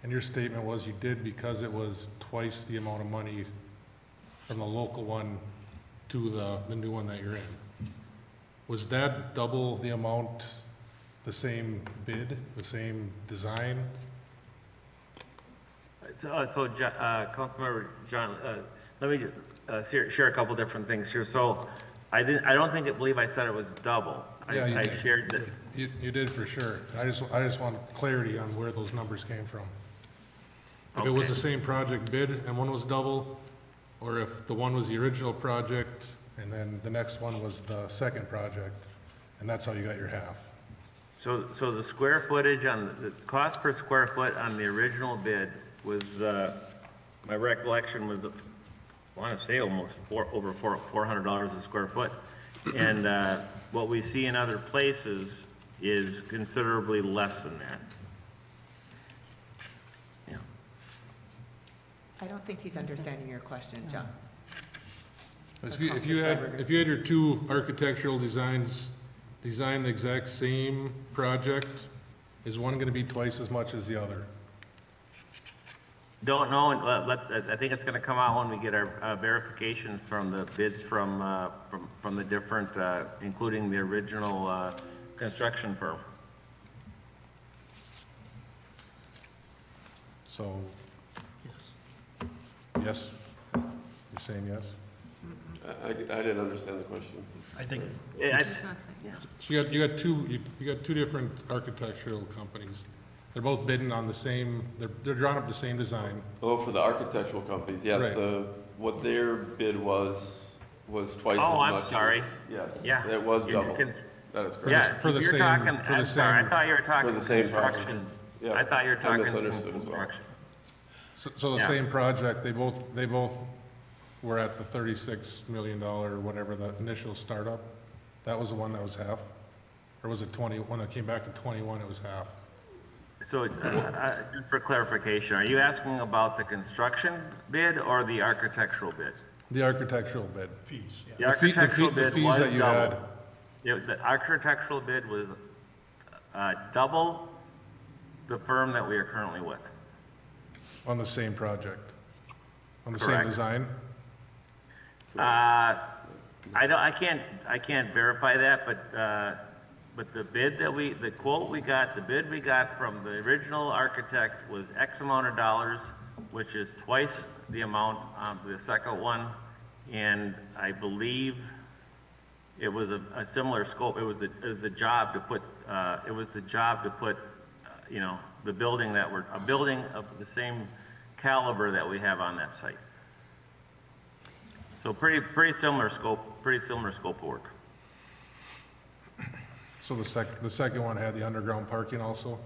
and your statement was you did because it was twice the amount of money from the local one to the new one that you're in. Was that double the amount, the same bid, the same design? Councilmember John, let me share a couple different things here. So I don't believe I said it was double. Yeah, you I did. shared that. You did for sure. I just want clarity on where those numbers came from. If it was the same project bid and one was double, or if the one was the original project and then the next one was the second project, and that's how you got your half. So the square footage on, the cost per square foot on the original bid was, my recollection was, I want to say almost over $400 a square foot. And what we see in other places is considerably less than that. Yeah. I don't think he's understanding your question, John. If you had your two architectural designs design the exact same project, is one gonna be twice as much as the other? Don't know, I think it's gonna come out when we get our verification from the bids from the different, including the original construction firm. So, yes? You're saying yes? I didn't understand the question. I think, Yeah, So you got two different architectural companies. They're both bidding on the same, they're drawing up the same design. Oh, for the architectural companies, yes, Right. what their bid was twice as much. Oh, I'm sorry. Yes. Yeah. It was You're double. con- That is correct. Yeah, for the you're same- talking, for the I'm sorry, I same- thought you were talking For the same construction. Yeah, I thought you were I talking misunderstood as well. construction. So the Yeah. same project, they both were at the $36 million, or whatever the initial startup. That was the one that was half? Or was it 20, when it came back in 21, it was half? So, just for clarification, are you asking about the construction bid or the architectural bid? The architectural bid. fees, yeah. The The fee- the fee- architectural the bid fees was that you double. had. The architectural bid was double the firm that we are currently with. On the same project? On the same Correct. design? I can't verify that, but the bid that the quote we got, the bid we got from the original architect was X amount of dollars, which is twice the amount of the second one. And I believe it was a similar scope. It was the job to put, you know, the building a building of the same caliber that we have on that site. So pretty similar scope of work. So the second one had the underground parking also?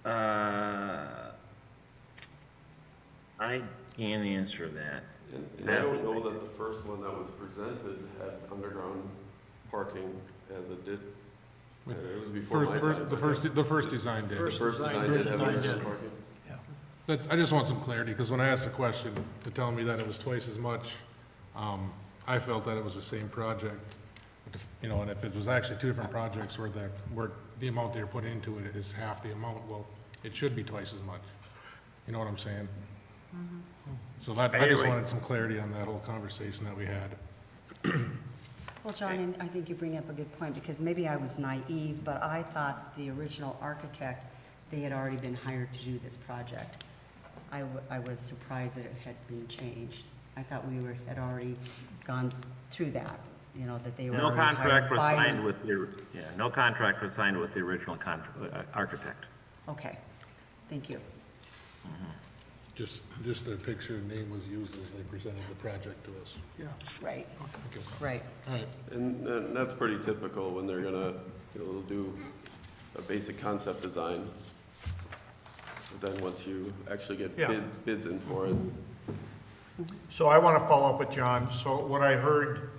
I can't answer that. And I don't know that the first one that was presented had underground parking as it did. It was before my time. The first design did. The first design did have design underground did. parking. I just want some clarity, because when I asked the question to tell me that it was twice as much, I felt that it was the same project. You know, and if it was actually two different projects where the amount they're putting into it is half the amount, well, it should be twice as much. You know what I'm saying? So I just wanted some clarity on that whole conversation that we had. Well, John, and I think you bring up a good point, because maybe I was naive, but I thought the original architect, they had already been hired to do this project. I was surprised that it had been changed. I thought had already gone through that, you know, that they were No already contract hired was by signed with no contract was signed with the original architect. Okay, thank you. Just their picture and name was used as they presented the project to us. Yeah. Right, Okay. right. All right. And that's pretty typical when they're gonna, they'll do a basic concept design. But then once you actually get Yeah. bids in for it, So I want to follow up with John. So what I heard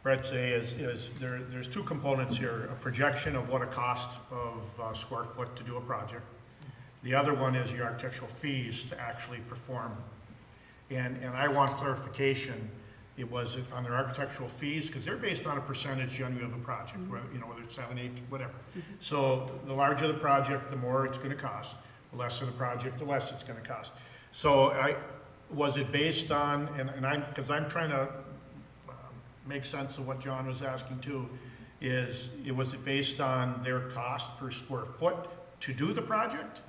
Brett say is there's two components here, a projection of what it costs of square foot to do a project. The other one is your architectural fees to actually perform. And I want clarification, it was on their architectural fees, because they're based on a percentage generally of the project, you know, whether it's 7, 8, whatever. So the larger the project, the more it's going to cost. The less of the project, the less it's going to cost. So was it based on, and I'm, because I'm trying to make sense of what John was asking too, was it based on their cost per square foot to do the project,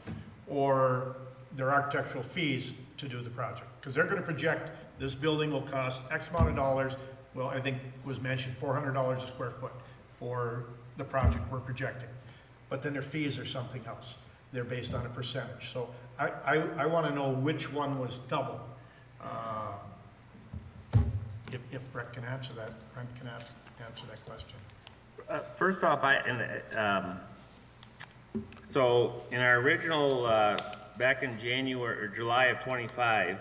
or their architectural fees to do the project? Because they're gonna project this building will cost X amount of dollars, well, I think was mentioned $400 a square foot for the project we're projecting. But then their fees are something else. They're based on a percentage. So I wanna know which one was double. If Brett can answer that, Brent can answer that question. First off, so in our original, back in January or July of '25,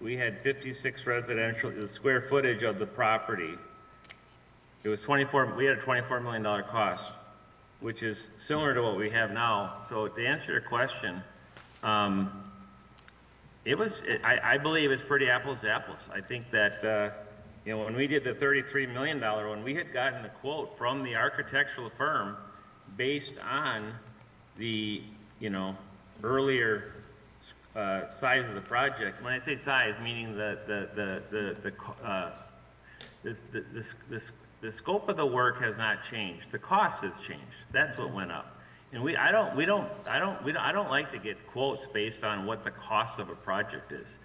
we had 56 residential, the square footage of the property. It was we had a $24 million cost, which is similar to what we have now. So to answer your question, I believe it's pretty apples to apples. I think that, when we did the $33 million one, we had gotten a quote from the architectural firm based on the, earlier size of the project. When I say size, meaning the scope of the work has not changed. The cost has changed. That's what went up. And I don't like to get quotes based on what the cost of a project is.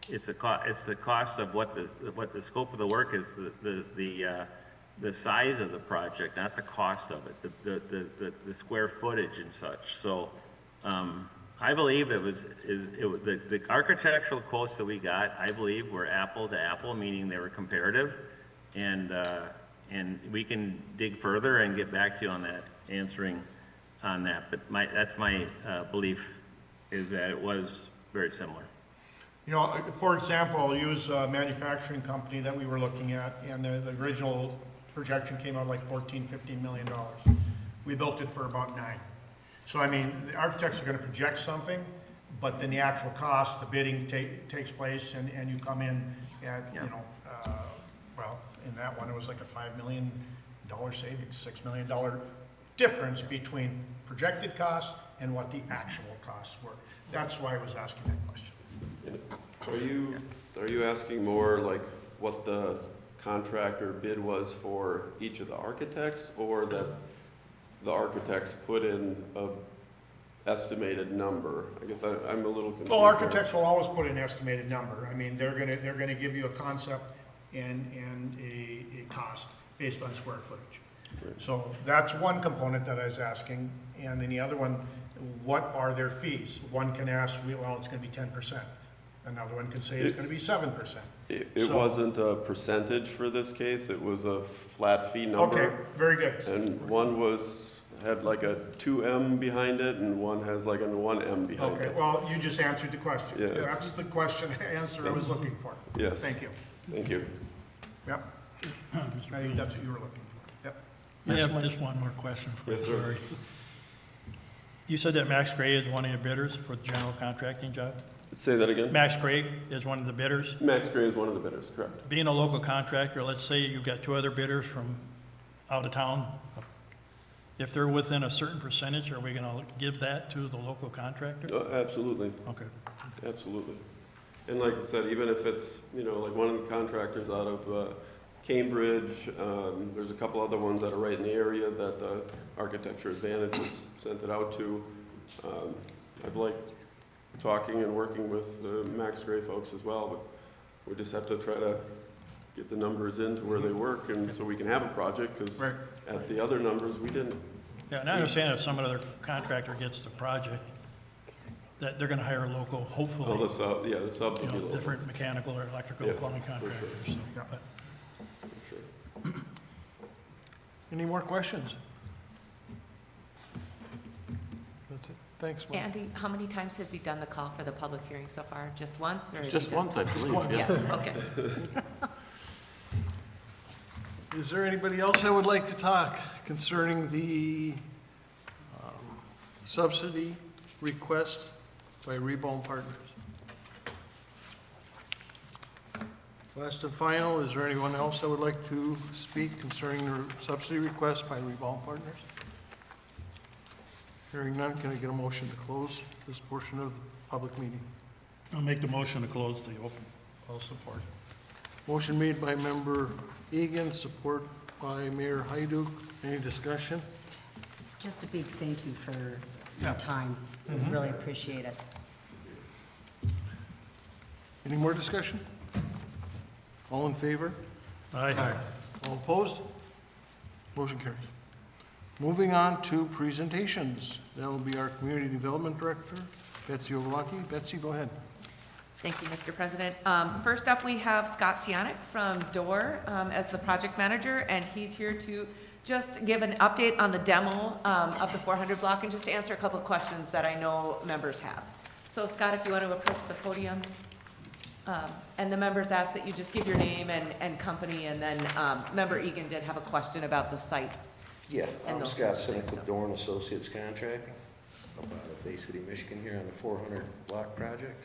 It's the cost of what the scope of the work is, the size of the project, not the cost of it, the square footage and such. So, I believe the architectural quotes that we got, I believe were apple to apple, meaning they were comparative. And we can dig further and get back to you on that, answering on that. But that's my belief, is that it was very similar. For example, I'll use a manufacturing company that we were looking at, and the original projection came out like $14-15 million. We built it for about $9 million. So, I mean, the architects are gonna project something, but then the actual cost, the bidding takes place, and you come in at, well, in that one, it was like a $5 million savings, $6 million difference between projected costs and what the actual costs were. That's why I was asking that question. Are you asking more like what the contractor bid was for each of the architects, or that the architects put in a estimated number? I guess I'm a little confused. Well, architects will always put an estimated number. I mean, they're gonna give you a concept and a cost based on square footage. Right. So that's one component that I was asking, and then the other one, what are their fees? One can ask, well, it's gonna be 10%. Another one can say it's gonna be 7%. It wasn't a percentage for this case, it was a flat fee number. Okay, very good. And one had like a 2M behind it, and one has like a 1M behind Okay, it. well, you just answered the question. Yeah, That's the answer I was looking for. Yes. Thank you. Thank you. Yep. I think that's what you were looking for. Yep. I have just one more question for you, Yes, sir. sorry. You said that Max Gray is one of your bidders for the general contracting job? Say that again? Max Gray is one of the bidders? Max Gray is one of the bidders, correct. Being a local contractor, let's say you've got two other bidders from out of town. If they're within a certain percentage, are we gonna give that to the local contractor? Absolutely, Okay. absolutely. And like I said, even if it's, like one of the contractors out of Cambridge, there's a couple other ones that are right in the area that the Architecture Advantage has sent it out to. I've liked talking and working with the Max Gray folks as well, but we just have to try to get the numbers into where they work, and so we can have a project, because Right. at the other numbers, we didn't. Yeah, and I understand if some other contractor gets the project, that they're gonna hire a local, hopefully, Oh, the subs will be local. different mechanical or electrical Yeah, plumbing for sure. contractors. So, Yeah. but For sure. Any more questions? That's it. Thanks, Mike. Andy, how many times has he done the call for the public hearing so far? Just once, or? has he Just done- once, I believe, yeah. Yeah, okay. Is there anybody else that would like to talk concerning the subsidy request by Rebone Partners? Last and final, is there anyone else that would like to speak concerning the subsidy request by Rebone Partners? Hearing none, can I get a motion to close this portion of the public meeting? I'll make the motion to close the open. I'll support. Motion made by member Egan, support by Mayor Hyduk. Any discussion? Just a big thank you for your time. Really appreciate it. Any more discussion? All in favor? Aye. All opposed? Motion carries. Moving on to presentations. That will be our Community Development Director, Betsy Ovalaki. Betsy, go ahead. Thank you, Mr. President. First up, we have Scott Sionic from DOOR as the project manager, and he's here to just give an update on the demo of the 400 block and just to answer a couple of questions that I know members have. So Scott, if you want to approach the podium. And the members ask that you just give your name and company, and then member Egan did have a question about the site. Yeah, And I'm those Scott sorts of Sinek things, with so. Dorn Associates Contracting, up out of Bay City, Michigan, here on the 400 block project.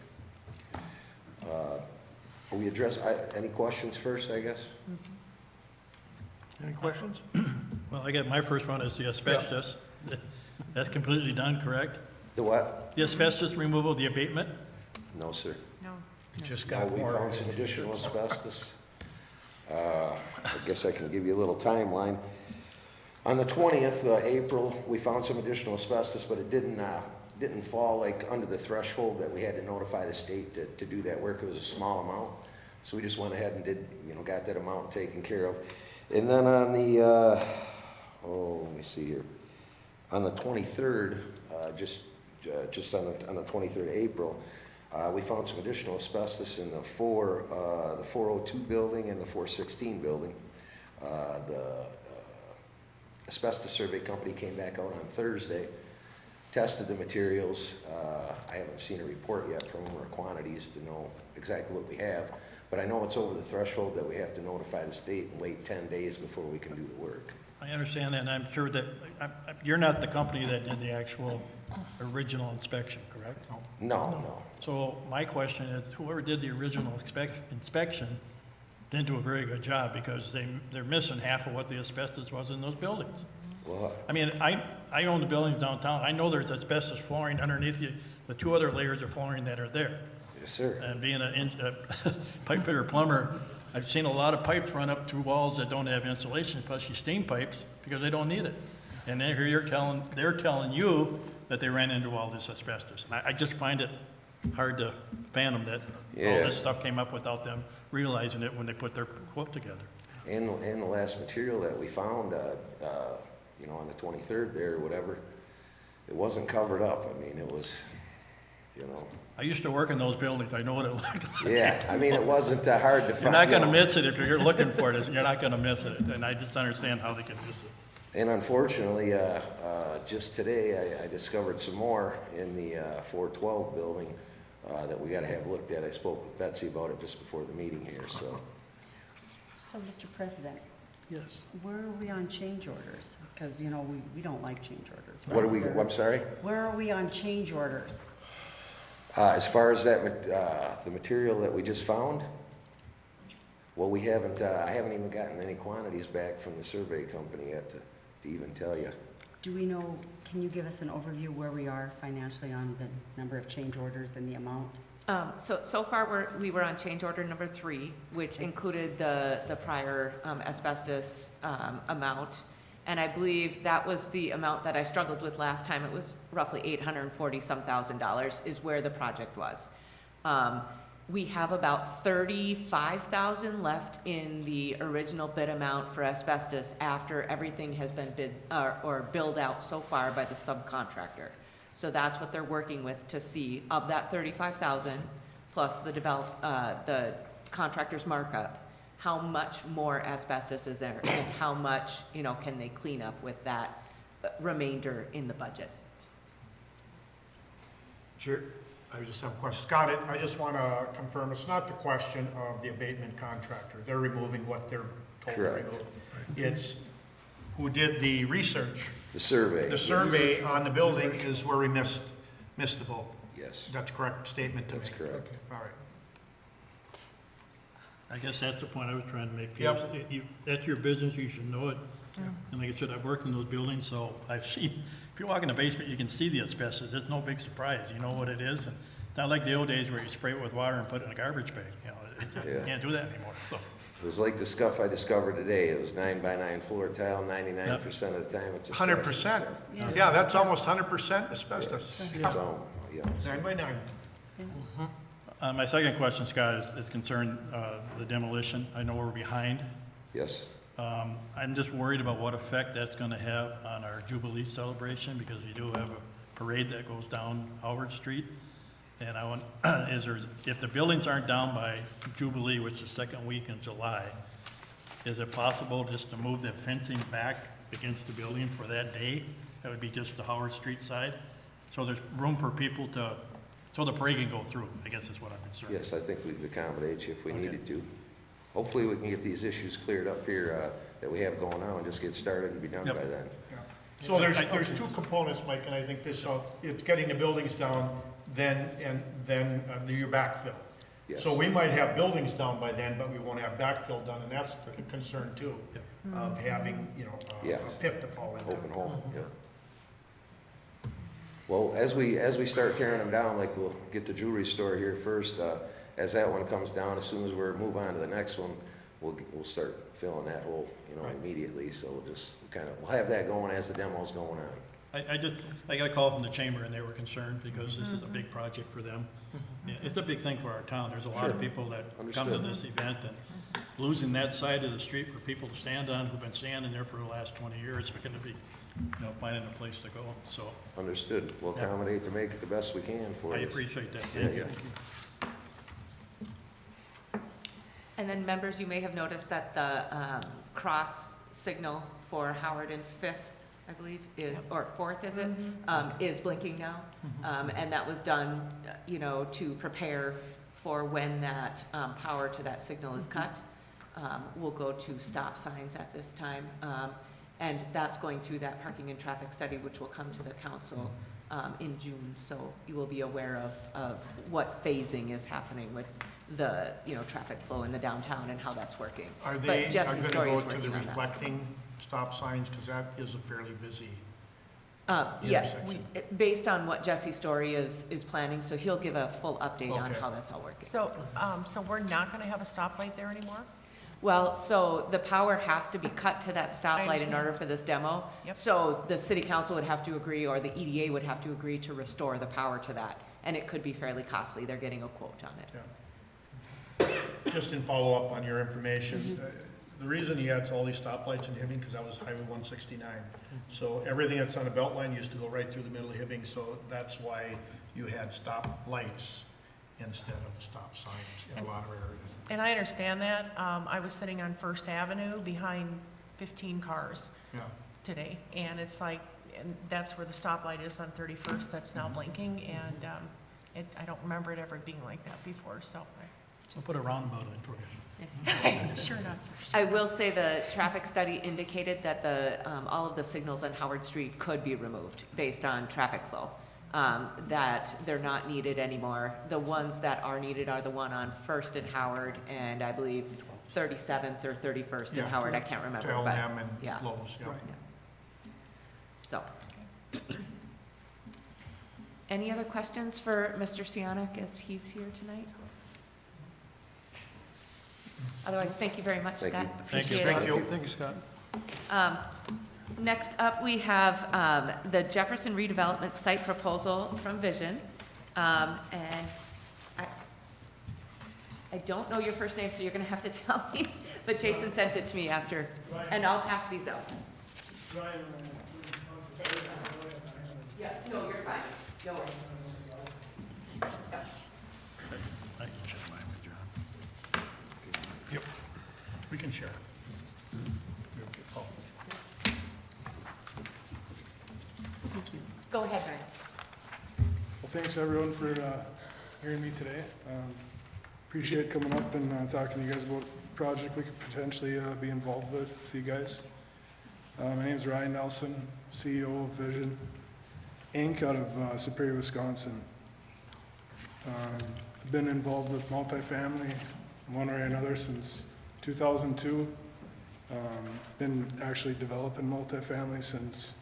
We address, any questions first, I guess? Any questions? Well, I got, my first one is the asbestos. That's completely done, correct? The what? The asbestos removal, the abatement? No, sir. No. It just No, got we more. found some additional asbestos. I guess I can give you a little timeline. On the 20th April, we found some additional asbestos, but it didn't fall like under the threshold that we had to notify the state to do that work. It was a small amount. So we just went ahead and did, got that amount taken care of. And then on the, let me see here. On the 23rd, just on the 23rd of April, we found some additional asbestos in the 402 building and the 416 building. The asbestos survey company came back out on Thursday, tested the materials. I haven't seen a report yet from them or quantities to know exactly what we have, but I know it's over the threshold that we have to notify the state and wait 10 days before we can do the work. I understand that, and I'm sure that, you're not the company that did the actual original inspection, correct? No. So my question is, whoever did the original inspection didn't do a very good job, because they're missing half of what the asbestos was in those buildings. Well, I mean, I own the buildings downtown. I know there's asbestos flooring underneath the two other layers of flooring that are there. yes, sir. And being a pipe fitter plumber, I've seen a lot of pipes run up through walls that don't have insulation, especially steam pipes, because they don't need it. And then here they're telling you that they ran into all this asbestos. And I just find it hard to fathom that all Yeah. this stuff came up without them realizing it when they put their quote together. And the last material that we found, on the 23rd there or whatever, it wasn't covered up. I mean, it was, I used to work in those buildings. I know what it looked like. yeah, I mean, it wasn't hard to find. You're not gonna miss it if you're looking for it. You're not gonna miss it. And I just understand how they can miss it. And unfortunately, just today, I discovered some more in the 412 building that we gotta have looked at. I spoke with Betsy about it just before the meeting here, so. So, Mr. President, Yes. where are we on change orders? Because, we don't like change orders. What right? are we, I'm sorry? Where are we on change orders? As far as the material that we just found, well, we haven't, I haven't even gotten any quantities back from the survey company yet to even tell you. Do we know, can you give us an overview where we are financially on the number of change orders and the amount? So far, we were on change order number 3, which included the prior asbestos amount. And I believe that was the amount that I struggled with last time. It was roughly $840-some thousand is where the project was. We have about $35,000 left in the original bid amount for asbestos after everything has been bid or billed out so far by the subcontractor. So that's what they're working with to see of that $35,000 plus the contractor's markup, how much more asbestos is there and how much, can they clean up with that remainder in the budget. Sure. I just have a question. Scott, I just want to confirm, it's not the question of the abatement contractor. They're removing what they're told to Correct. remove. It's who did the research. The survey. The survey on the building is where we missed the boat. Yes, That's a correct statement to make. that's correct. Okay, all right. I guess that's the point I was trying to make. Yep. That's your business, you should know it. And like I said, I've worked in those buildings, so I've seen, if you walk in the basement, you can see the asbestos. It's no big surprise. You know what it is, and Not like the old days where you spray it with water and put it in a garbage bag, you know, you Yeah. can't do that anymore, so. It was like the scuff I discovered today. It was 9x9 floor tile, 99% of the time it's asbestos. 100%. Yeah, that's almost 100% asbestos. So, you know, so- 9 by 9. My second question, Scott, is concerned, the demolition. I know we're behind. yes. I'm just worried about what effect that's gonna have on our Jubilee celebration, because we do have a parade that goes down Howard Street. And I want, if the buildings aren't down by Jubilee, which is the second week in July, is it possible just to move the fencing back against the building for that day? That would be just the Howard Street side, so there's room for people to, so the parade can go through, I guess is what I'm concerned. Yes, I think we'd accommodate you if we Okay. needed to. Hopefully, we can get these issues cleared up here that we have going on and just get started and be done Yep. by then. So there's two components, Mike, and I think this, it's getting the buildings down, then your backfill. Yes. So we might have buildings down by then, but we won't have backfill done, and that's the concern too, of having, you know, Yes. a pit to fall into. Open hole, yeah. Well, as we start tearing them down, like we'll get the jewelry store here first, as that one comes down, as soon as we move on to the next one, we'll start filling that hole, you know, immediately, so we'll just we'll have that going as the demo's going on. I got a call from the chamber, and they were concerned because this is a big project for them. Yeah, it's a big thing for our town. There's a lot of Sure. people that come to Understood. this event, and losing that side of the street for people to stand on, who've been standing there for the last 20 years, we're gonna be, you know, finding a place to go, so Understood. We'll Yeah. accommodate to make it the best we can for I you. appreciate that. Yeah, Thank you. yeah. And then, members, you may have noticed that the cross signal for Howard and Fifth, I believe, is, or Fourth, is it, is blinking now. And that was done, you know, to prepare for when that power to that signal is cut. We'll go to stop signs at this time. And that's going through that parking and traffic study, which will come to the council in June. So you will be aware of what phasing is happening with the, you know, traffic flow in the downtown and how that's working. Are But they, Jesse going to Story go is to the working on that. reflecting stop signs, because that is a fairly busy. Yes, intersection. based on what Jesse Story is planning, so he'll give a full update on Okay. how that's all working. So, so we're not gonna have a stoplight there anymore? Well, so the power has to be cut to that stoplight in understand. order for this demo. Yep. So the city council would have to agree, or the EDA would have to agree to restore the power to that. And it could be fairly costly. They're getting a quote on it. Just in follow-up on your information, the reason you had all these stoplights in Hibbing, because that was Highway 169. So everything that's on the belt line used to go right through the middle of Hibbing, so that's why you had stop lights instead of stop signs in a lot of areas. And I understand that. I was sitting on First Avenue behind 15 cars Yeah. today, and it's like, and that's where the stoplight is on 31st, that's now blinking, and I don't remember it ever being like that before, so. I'll put a roundabout in for you. Sure enough. I will say the traffic study indicated that all of the signals on Howard Street could be removed based on traffic flow. That they're not needed anymore. The ones that are needed are the one on First and Howard, and I believe 37th or 31st in Yeah. Howard, I can't remember. To but L&M and yeah. Lowe's, yeah. So. Any other questions for Mr. Sionic as he's here tonight? Otherwise, thank you very much, Thank Scott. you. Thank you. Appreciate it. Thank you. Thank you, Scott. Next up, we have the Jefferson redevelopment site proposal from Vision. And I don't know your first name, so you're going to have to tell me, but Jason sent it to me after, and I'll pass these out. Yeah, no, you're fine. No worries. I can share mine with John. Yep. We can share. Oh. Go ahead, Brian. Well, thanks everyone for hearing me today. Appreciate coming up and talking to you guys about a project we could potentially be involved with you guys. My name is Ryan Nelson, CEO of Vision Inc. out of Superior, Wisconsin. I've been involved with multifamily in one way or another since 2002. Been actually developing multifamily since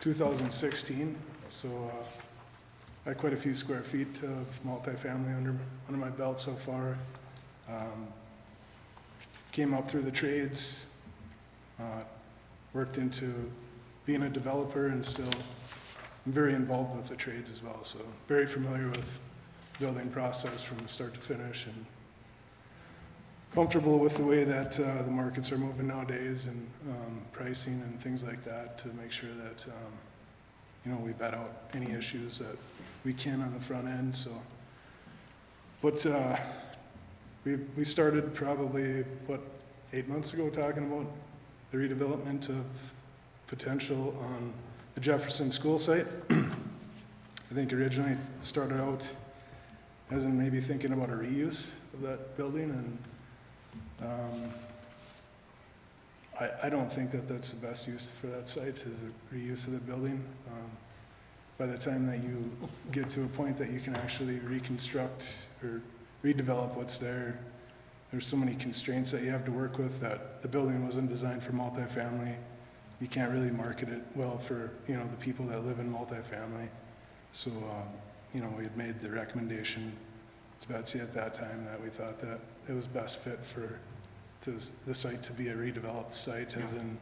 2016. So I had quite a few square feet of multifamily under my belt so far. Came up through the trades, worked into being a developer, and still I'm very involved with the trades as well, so very familiar with building process from start to finish, and comfortable with the way that the markets are moving nowadays, and pricing and things like that, to make sure that we vet out any issues that we can on the front end. So, but we started probably 8 months ago talking about the redevelopment of potential on the Jefferson School site. I think originally started out as in maybe thinking about a reuse of that building, and I don't think that that's the best use for that site, is a reuse of the building. By the time that you get to a point that you can actually reconstruct or redevelop what's there, there's so many constraints that you have to work with, that the building wasn't designed for multifamily. You can't really market it well for, the people that live in multifamily. So, we had made the recommendation to Betsy at that time that we thought that it was best fit for the site to be a redeveloped site, as in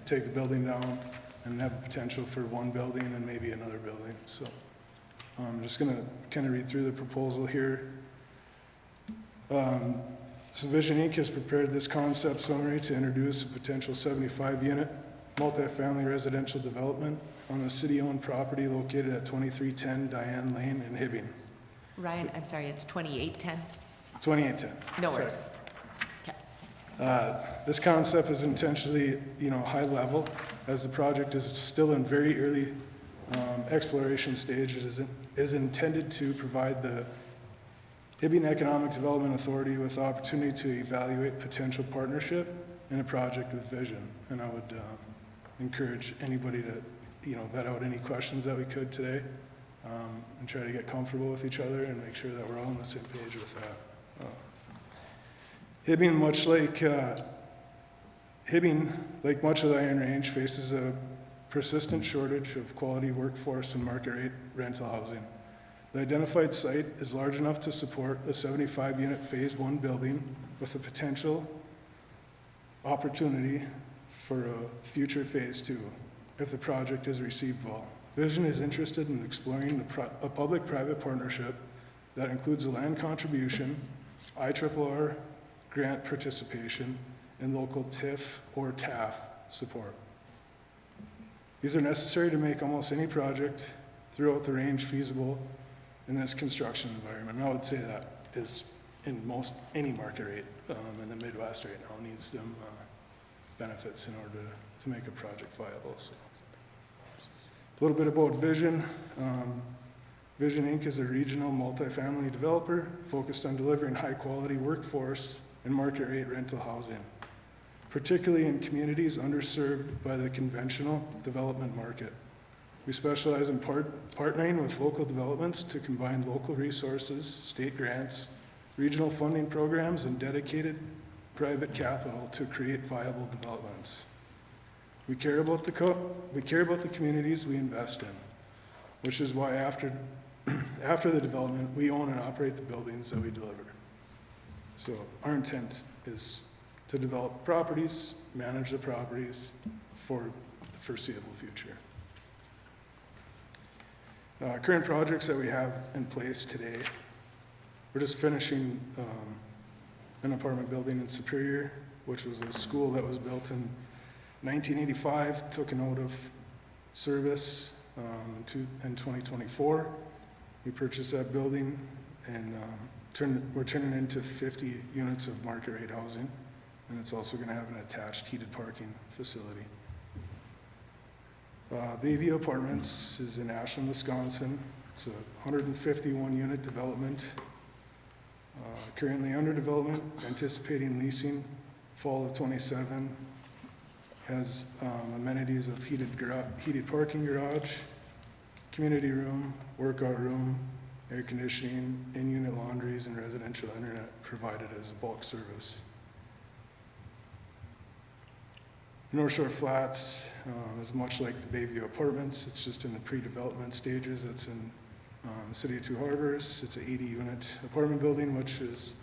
take the building down and have the potential for one building and maybe another building. So I'm just going to kind of read through the proposal here. So Vision Inc. has prepared this concept summary to introduce a potential 75-unit multifamily residential development on the city-owned property located at 2310 Diane Lane in Hibbing. Ryan, I'm sorry, it's 2810? 2810. No Sorry. worries. Okay. This concept is intentionally, high level, as the project is still in very early exploration stage. It is intended to provide the Hibbing Economic Development Authority with the opportunity to evaluate potential partnership in a project with vision. And I would encourage anybody to, vet out any questions that we could today, and try to get comfortable with each other and make sure that we're all on the same page with that. Hibbing, like much of the Iron Range, faces a persistent shortage of quality workforce and market rate rental housing. The identified site is large enough to support a 75-unit Phase 1 building with a potential opportunity for a future Phase 2 if the project is received well. Vision is interested in exploring a public-private partnership that includes a land contribution, IRRR grant participation, and local TIF or TAF support. These are necessary to make almost any project throughout the range feasible in this construction environment. And I would say that is in any market rate in the Midwest right now needs them benefits in order to make a project viable. So, a little bit about Vision. Vision Inc. is a regional multifamily developer focused on delivering high-quality workforce and market rate rental housing, particularly in communities underserved by the conventional development market. We specialize in partnering with local developments to combine local resources, state grants, regional funding programs, and dedicated private capital to create viable developments. We care about the communities we invest in, which is why after the development, we own and operate the buildings that we deliver. So our intent is to develop properties, manage the properties for the foreseeable future. Current projects that we have in place today, we're just finishing an apartment building in Superior, which was a school that was built in 1985, took an out of service in 2024. We purchased that building, and we're turning it into 50 units of market rate housing, and it's also going to have an attached heated parking facility. Bayview Apartments is in Ashland, Wisconsin. It's a 151-unit development, currently under development, anticipating leasing fall of 27. Has amenities of heated parking garage, community room, workout room, air conditioning, in-unit laundries, and residential internet provided as a bulk service. North Shore Flats is much like the Bayview Apartments. It's just in the pre-development stages. It's in City of Two Harbors, it's an 80-unit apartment building, which is,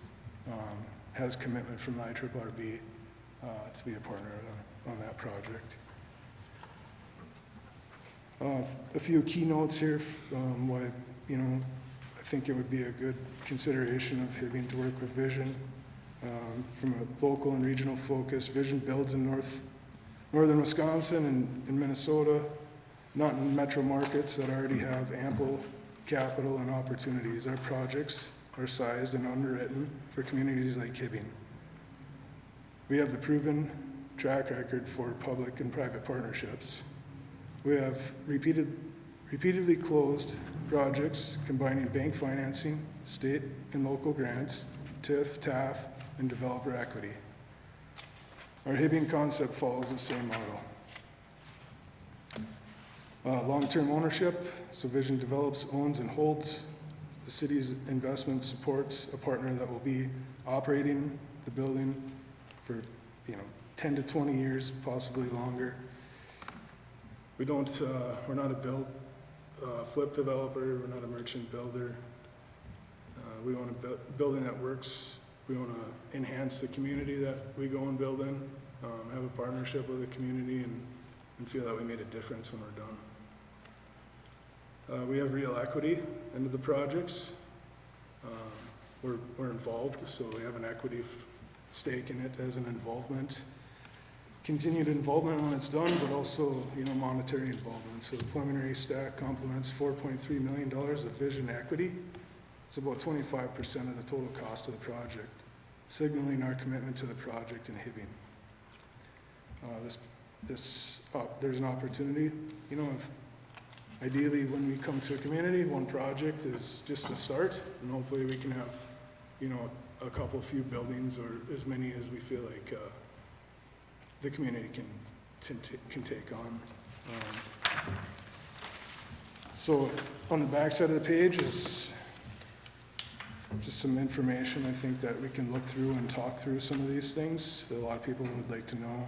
has commitment from the IRRB to be a partner on that project. A few keynotes here, why, I think it would be a good consideration of Hibbing to work with Vision. From a local and regional focus, Vision builds in northern Wisconsin and Minnesota, not in metro markets that already have ample capital and opportunities. Our projects are sized and underwritten for communities like Hibbing. We have the proven track record for public and private partnerships. We have repeatedly closed projects combining bank financing, state and local grants, TIF, TAF, and developer equity. Our Hibbing concept follows the same model. Long-term ownership, so Vision develops, owns, and holds. The city's investment supports a partner that will be operating the building for 10 to 20 years, possibly longer. We're not a flip developer, we're not a merchant builder. We want a building that works. We want to enhance the community that we go and build in, have a partnership with the community, and feel that we made a difference when we're done. We have real equity into the projects. We're involved, so we have an equity stake in it as an involvement. Continued involvement when it's done, but also, monetary involvement. So the preliminary stack complements $4.3 million of Vision equity. It's about 25% of the total cost of the project, signaling our commitment to the project in Hibbing. There's an opportunity, if ideally when we come to a community, one project is just the start, and hopefully we can have, a couple few buildings or as many as we feel like the community can take on. So on the back side of the page is just some information I think that we can look through and talk through some of these things. A lot of people would like to know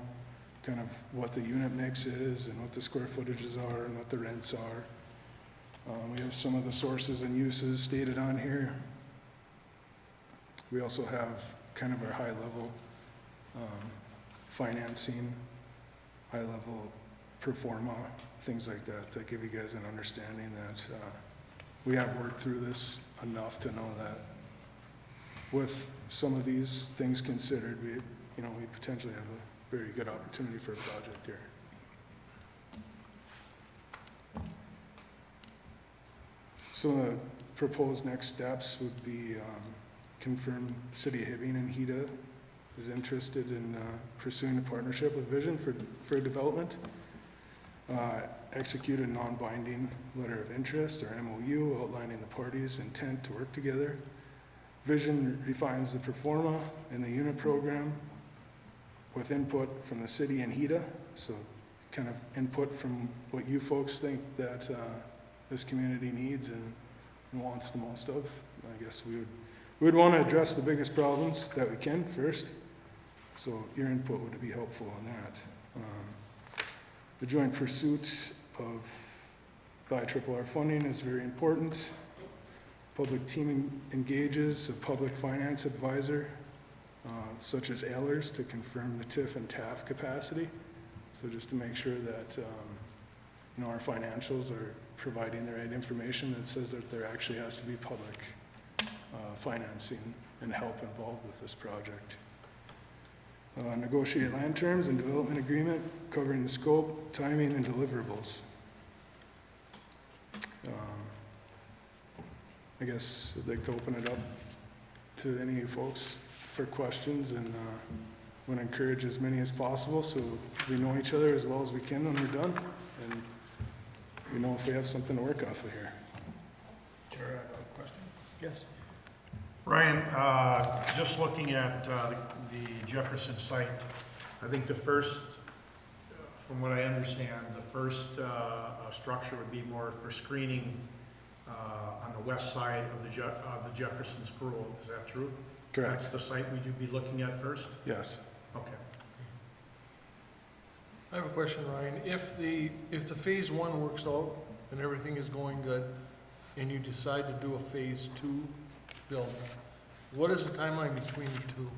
kind of what the unit mix is and what the square footages are and what the rents are. We have some of the sources and uses stated on here. We also have kind of our high level financing, high level pro forma, things like that, that give you guys an understanding that we have worked through this enough to know that with some of these things considered, we potentially have a very good opportunity for a project here. So the proposed next steps would be confirm City of Hibbing and Heda is interested in pursuing a partnership with Vision for development. Execute a non-binding letter of interest or MOU outlining the parties' intent to work together. Vision refines the pro forma and the unit program with input from the city and Heda. So kind of input from what you folks think that this community needs and wants the most of. I guess we would want to address the biggest problems that we can first. So your input would be helpful on that. The joint pursuit of the IRRR funding is very important. Public team engages a public finance advisor, such as Ehlers, to confirm the TIF and TAF capacity. So just to make sure that our financials are providing the right information that says that there actually has to be public financing and help involved with this project. Negotiate land terms and development agreement covering the scope, timing, and deliverables. I guess I'd like to open it up to any of you folks for questions, and want to encourage as many as possible so we know each other as well as we can when we're done, and we know if we have something to work off of here. Chair, I have a question. Yes. Ryan, just looking at the Jefferson site, I think the first, from what I understand, the first structure would be more for screening on the west side of the Jefferson School. Is that true? Correct. That's the site would you be looking at first? Yes. Okay. I have a question, Ryan. If the phase one works out and everything is going good, and you decide to do a phase 2 build, what is the timeline between the two?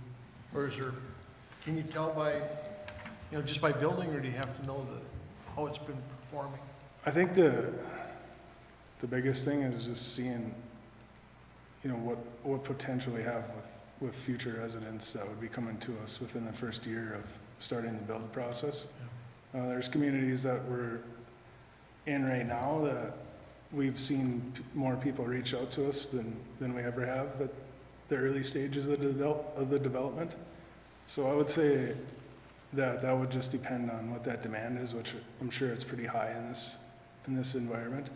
Or is there, can you tell by, just by building, or do you have to know how it's been performing? I think the biggest thing is just seeing, what potential we have with future residents that would be coming to us within the first year of starting the build process. There's communities that we're in right now that we've seen more people reach out to us than we ever have at the early stages of the development. So I would say that would just depend on what that demand is, which I'm sure it's pretty high in this environment.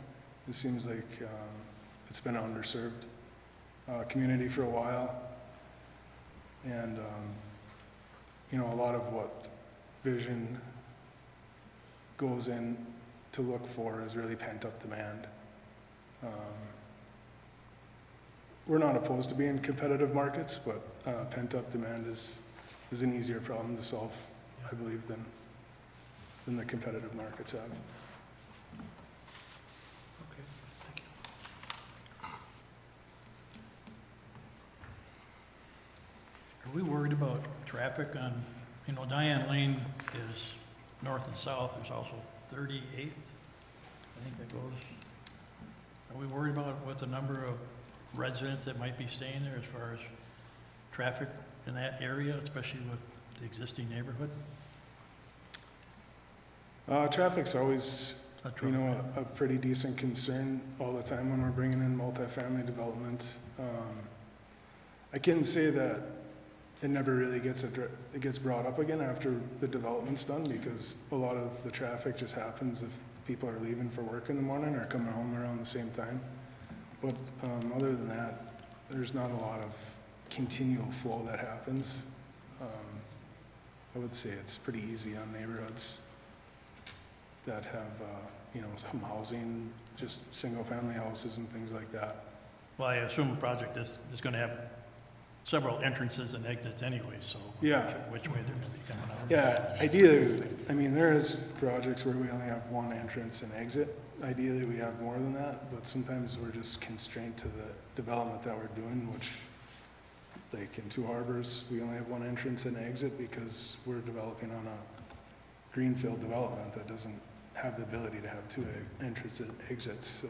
It seems like it's been an underserved community for a while. And, a lot of what Vision goes in to look for is really pent-up demand. We're not opposed to being competitive markets, but pent-up demand is an easier problem to solve, I believe, than the competitive markets have. Okay, thank you. Are we worried about traffic on, Diane Lane is north and south, there's also 38th, I think that goes. Are we worried about what the number of residents that might be staying there as far as traffic in that area, especially with the existing neighborhood? Traffic's always, a pretty decent concern all the time when we're bringing in multifamily development. I can say that it never really gets brought up again after the development's done, because a lot of the traffic just happens if people are leaving for work in the morning or coming home around the same time. But other than that, there's not a lot of continual flow that happens. I would say it's pretty easy on neighborhoods that have, some housing, just single-family houses and things like that. Well, I assume a project is going to have several entrances and exits anyway, so Yeah. which way they're going to be coming out. Yeah, ideally, there is projects where we only have one entrance and exit. Ideally, we have more than that, but sometimes we're just constrained to the development that we're doing, which, like in Two Harbors, we only have one entrance and exit because we're developing on a greenfield development that doesn't have the ability to have two entrances and exits. So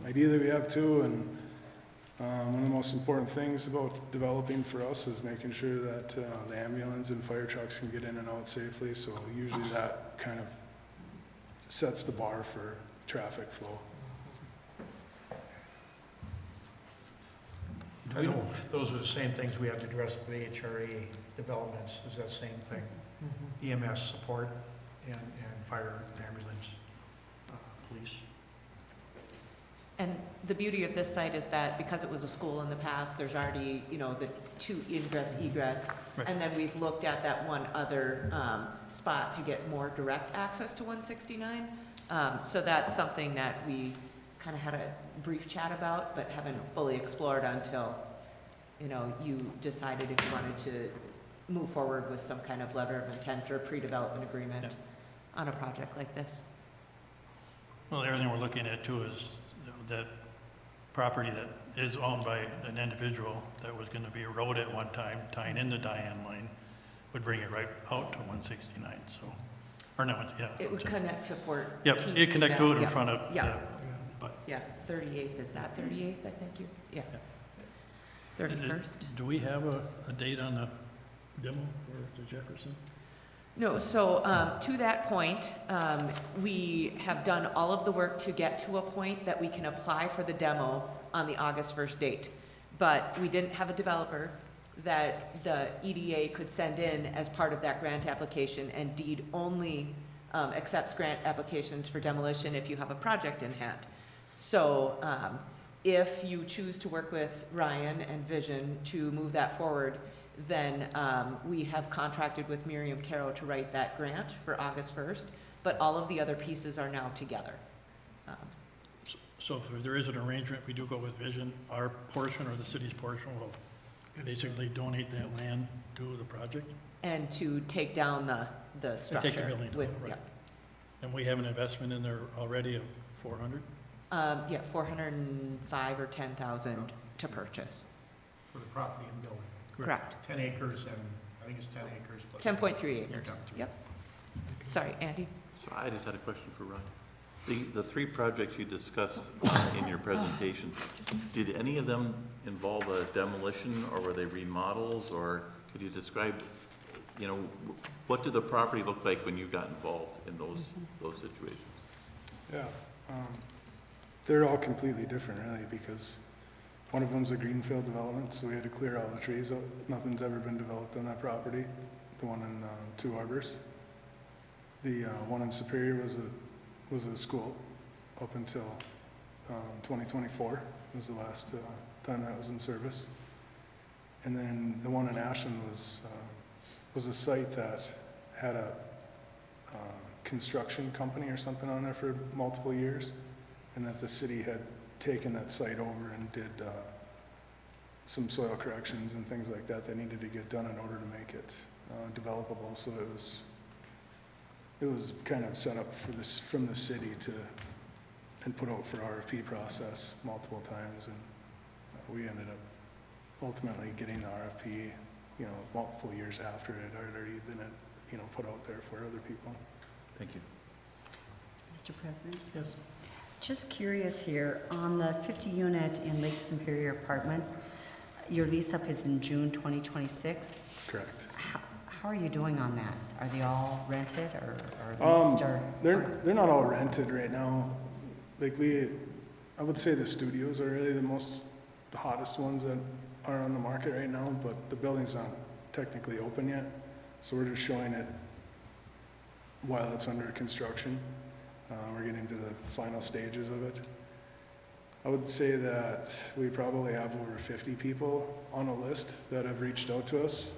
ideally, we have two, and one of the most important things about developing for us is making sure that the ambulance and fire trucks can get in and out safely. So usually that kind of sets the bar for traffic flow. I know those are the same things we have to address with the HRA developments, is that same thing. EMS support and fire, ambulance, police. And the beauty of this site is that because it was a school in the past, there's already, the two ingress, egress. Right. And then we've looked at that one other spot to get more direct access to 169. So that's something that we kind of had a brief chat about, but haven't fully explored until, you decided if you wanted to move forward with some kind of letter of intent or pre-development agreement on a project like this. Well, everything we're looking at too is that property that is owned by an individual that was going to be a road at one time, tying into Diane Lane, would bring it right out to 169, so, or no, yeah. It would connect to 14. Yep, it connect to it in Yeah. front of, Yeah. but. Yeah, 38th, is that 38th, I think yeah. 31st? Do we have a date on the demo for the Jefferson? No, so to that point, we have done all of the work to get to a point that we can apply for the demo on the August 1st date. But we didn't have a developer that the EDA could send in as part of that grant application, and deed only accepts grant applications for demolition if you have a project in hand. So if you choose to work with Ryan and Vision to move that forward, then we have contracted with Miriam Caro to write that grant for August 1st, but all of the other pieces are now together. So if there is an arrangement, we do go with Vision, our portion or the city's portion will basically donate that land to the project? And to take down the structure. Take the building down, with- right. yeah. And we have an investment in there already of 400? Yeah, 405 or 10,000 to purchase. For the property and building. Correct. 10 acres and, I think it's 10 acres. plus- 10.3 acres. Yeah. Yep. Sorry, Andy? So I just had a question for Ron. The three projects you discussed in your presentation, did any of them involve a demolition, or were they remodels, or could you describe, you know, what did the property look like when you got involved in those situations? Yeah, they're all completely different really, because one of them's a greenfield development, so we had to clear all the trees out. Nothing's ever been developed on that property, the one in Two Harbors. The one in Superior was a school up until 2024 was the last time that was in service. And then the one in Ashland was a site that had a construction company or something on there for multiple years, and that the city had taken that site over and did some soil corrections and things like that that needed to get done in order to make it developable. So it was kind of set up for this from the city and put out for RFP process multiple times, and we ended up ultimately getting the RFP, you know, multiple years after it had already been, you know, put out there for other people. Thank you. Mr. President? Yes. Just curious here, on the 50 unit in Lake Superior Apartments, your lease up is in June 2026. Correct. How are you doing on that? Are they all rented or leased or? They're not all rented right now. Like I would say the studios are really the hottest ones that are on the market right now, but the building's not technically open yet. So we're just showing it while it's under construction. We're getting to the final stages of it. I would say that we probably have over 50 people on a list that have reached out to us.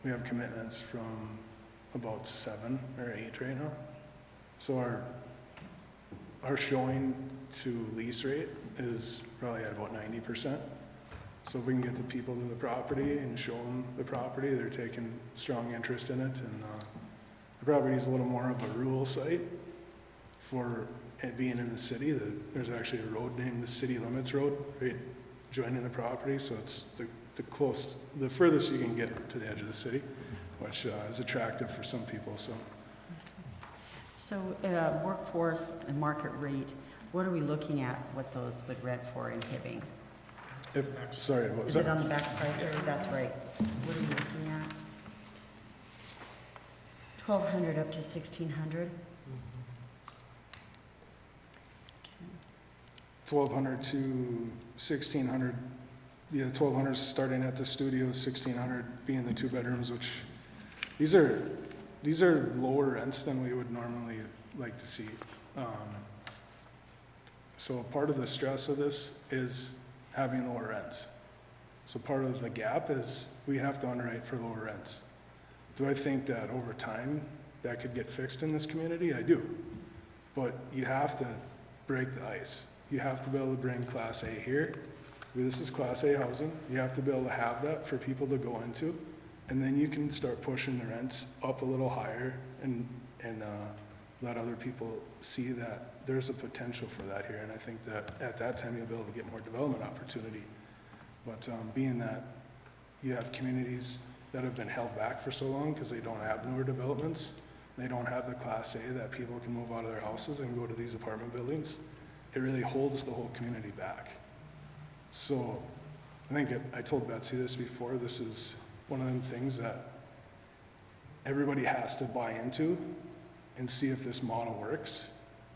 We have commitments from about 7 or 8 right now. So our showing to lease rate is probably at about 90%. So if we can get the people to the property and show them the property, they're taking strong interest in it. And the property is a little more of a rural site for it being in the city. There's actually a road named the City Limits Road right joining the property. So it's the furthest you can get to the edge of the city, which is attractive for some people. So workforce and market rate, what are we looking at, what those would rent for in Hibbing? Sorry, what was Is it that? on the backside there? That's right. What are we looking at? 1,200 up to 1,600? 1,200 to 1,600. Yeah, 1,200 is starting at the studio, 1,600 being the 2 bedrooms, which these are lower rents than we would normally like to see. So part of the stress of this is having lower rents. So part of the gap is we have to underwrite for lower rents. Do I think that over time that could get fixed in this community? I do. But you have to break the ice. You have to be able to bring Class A here. This is Class A housing. You have to be able to have that for people to go into. And then you can start pushing the rents up a little higher and let other people see that there's a potential for that here. And I think that at that time, you'll be able to get more development opportunity. But being that you have communities that have been held back for so long because they don't have newer developments, they don't have the Class A that people can move out of their houses and go to these apartment buildings, it really holds the whole community back. So I think I told Betsy this before, this is one of them things that everybody has to buy into and see if this model works.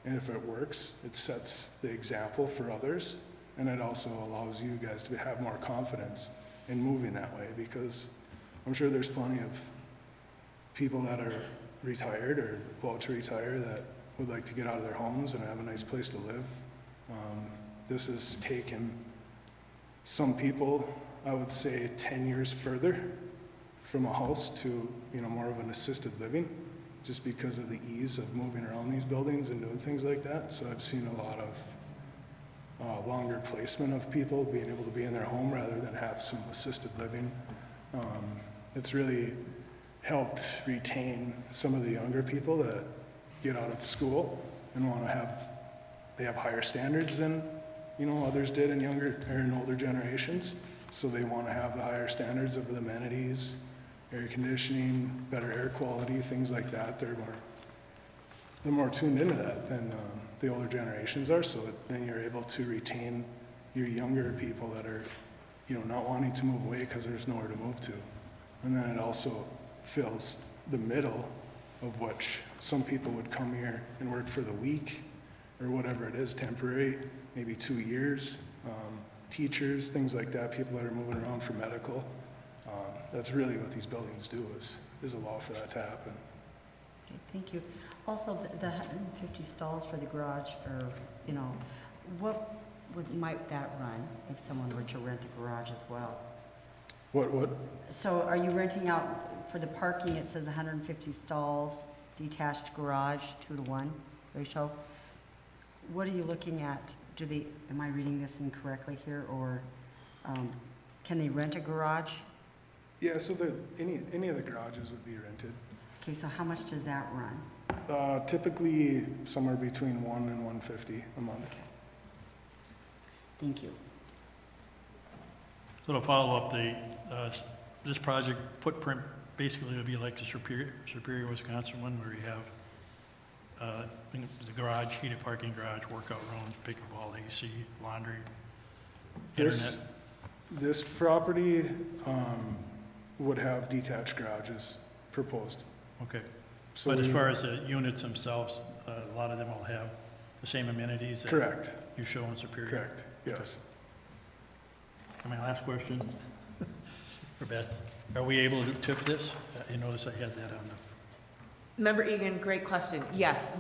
And if it works, it sets the example for others. And it also allows you guys to have more confidence in moving that way, because I'm sure there's plenty of people that are retired or about to retire that would like to get out of their homes and have a nice place to live. This has taken some people, I would say, 10 years further from a house to, more of an assisted living, just because of the ease of moving around these buildings and doing things like that. So I've seen a lot of longer placement of people being able to be in their home rather than have some assisted living. It's really helped retain some of the younger people that get out of school and want to have they have higher standards than, you know, others did in younger, or in older generations. So they want to have the higher standards of the amenities, air conditioning, better air quality, things like that. They're more tuned into that than the older generations are. So then you're able to retain your younger people that are, you know, not wanting to move away because there's nowhere to move to. And then it also fills the middle of which some people would come here and work for the week or whatever it is, temporary, maybe 2 years. Teachers, things like that, people that are moving around for medical. That's really what these buildings do, is allow for that to happen. Okay, thank you. Also, the 150 stalls for the garage, or, you know, what might that run if someone were to rent the garage as well? What? So are you renting out, for the parking, it says 150 stalls, detached garage, 2-to-1 ratio? What are you looking at? Am I reading this incorrectly here, or can they rent a garage? Yeah, so any of the garages would be rented. Okay, so how much does that run? Typically somewhere between 1 and 150 a month. Okay. Thank you. So to follow up, this project footprint basically would be like the Superior, Wisconsin one, where you have the garage, heated parking garage, workout rooms, pickleball, AC, laundry, internet. This property would have detached garages proposed. Okay. So But as far as the units themselves, a lot of them will have the same amenities that Correct, you show in Superior? correct, yes. And my last question for Beth, are we able to TIF this? You notice I had that on the, Member Egan, great question. Yes,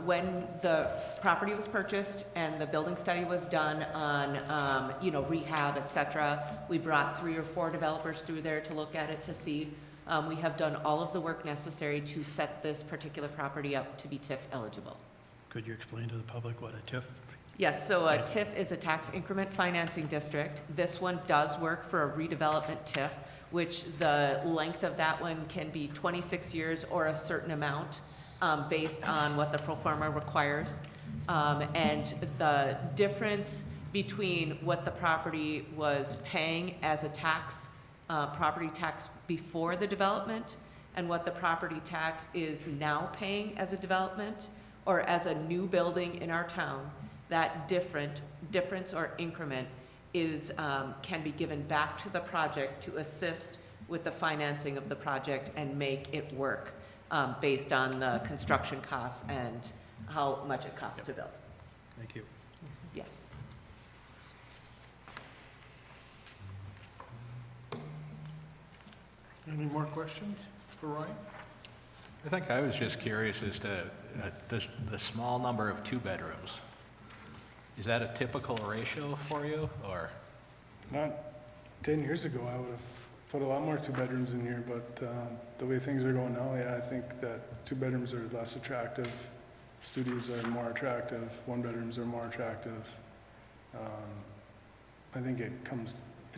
when the property was purchased and the building study was done on, rehab, et cetera, we brought 3 or 4 developers through there to look at it to see. We have done all of the work necessary to set this particular property up to be TIF eligible. could you explain to the public what a TIF? Yes, so a TIF is a tax increment financing district. This one does work for a redevelopment TIF, which the length of that one can be 26 years or a certain amount based on what the pro forma requires. And the difference between what the property was paying as a tax, property tax before the development, and what the property tax is now paying as a development or as a new building in our town, that difference or increment is, can be given back to the project to assist with the financing of the project and make it work based on the construction costs and how much it costs to build. Thank you. Yes. Any more questions for Ryan? I think I was just curious as to the small number of 2 bedrooms. Is that a typical ratio for you, or? Not 10 years ago, I would have put a lot more 2 bedrooms in here, but the way things are going now, yeah, I think that 2 bedrooms are less attractive. Studios are more attractive, 1 bedrooms are more attractive. I think it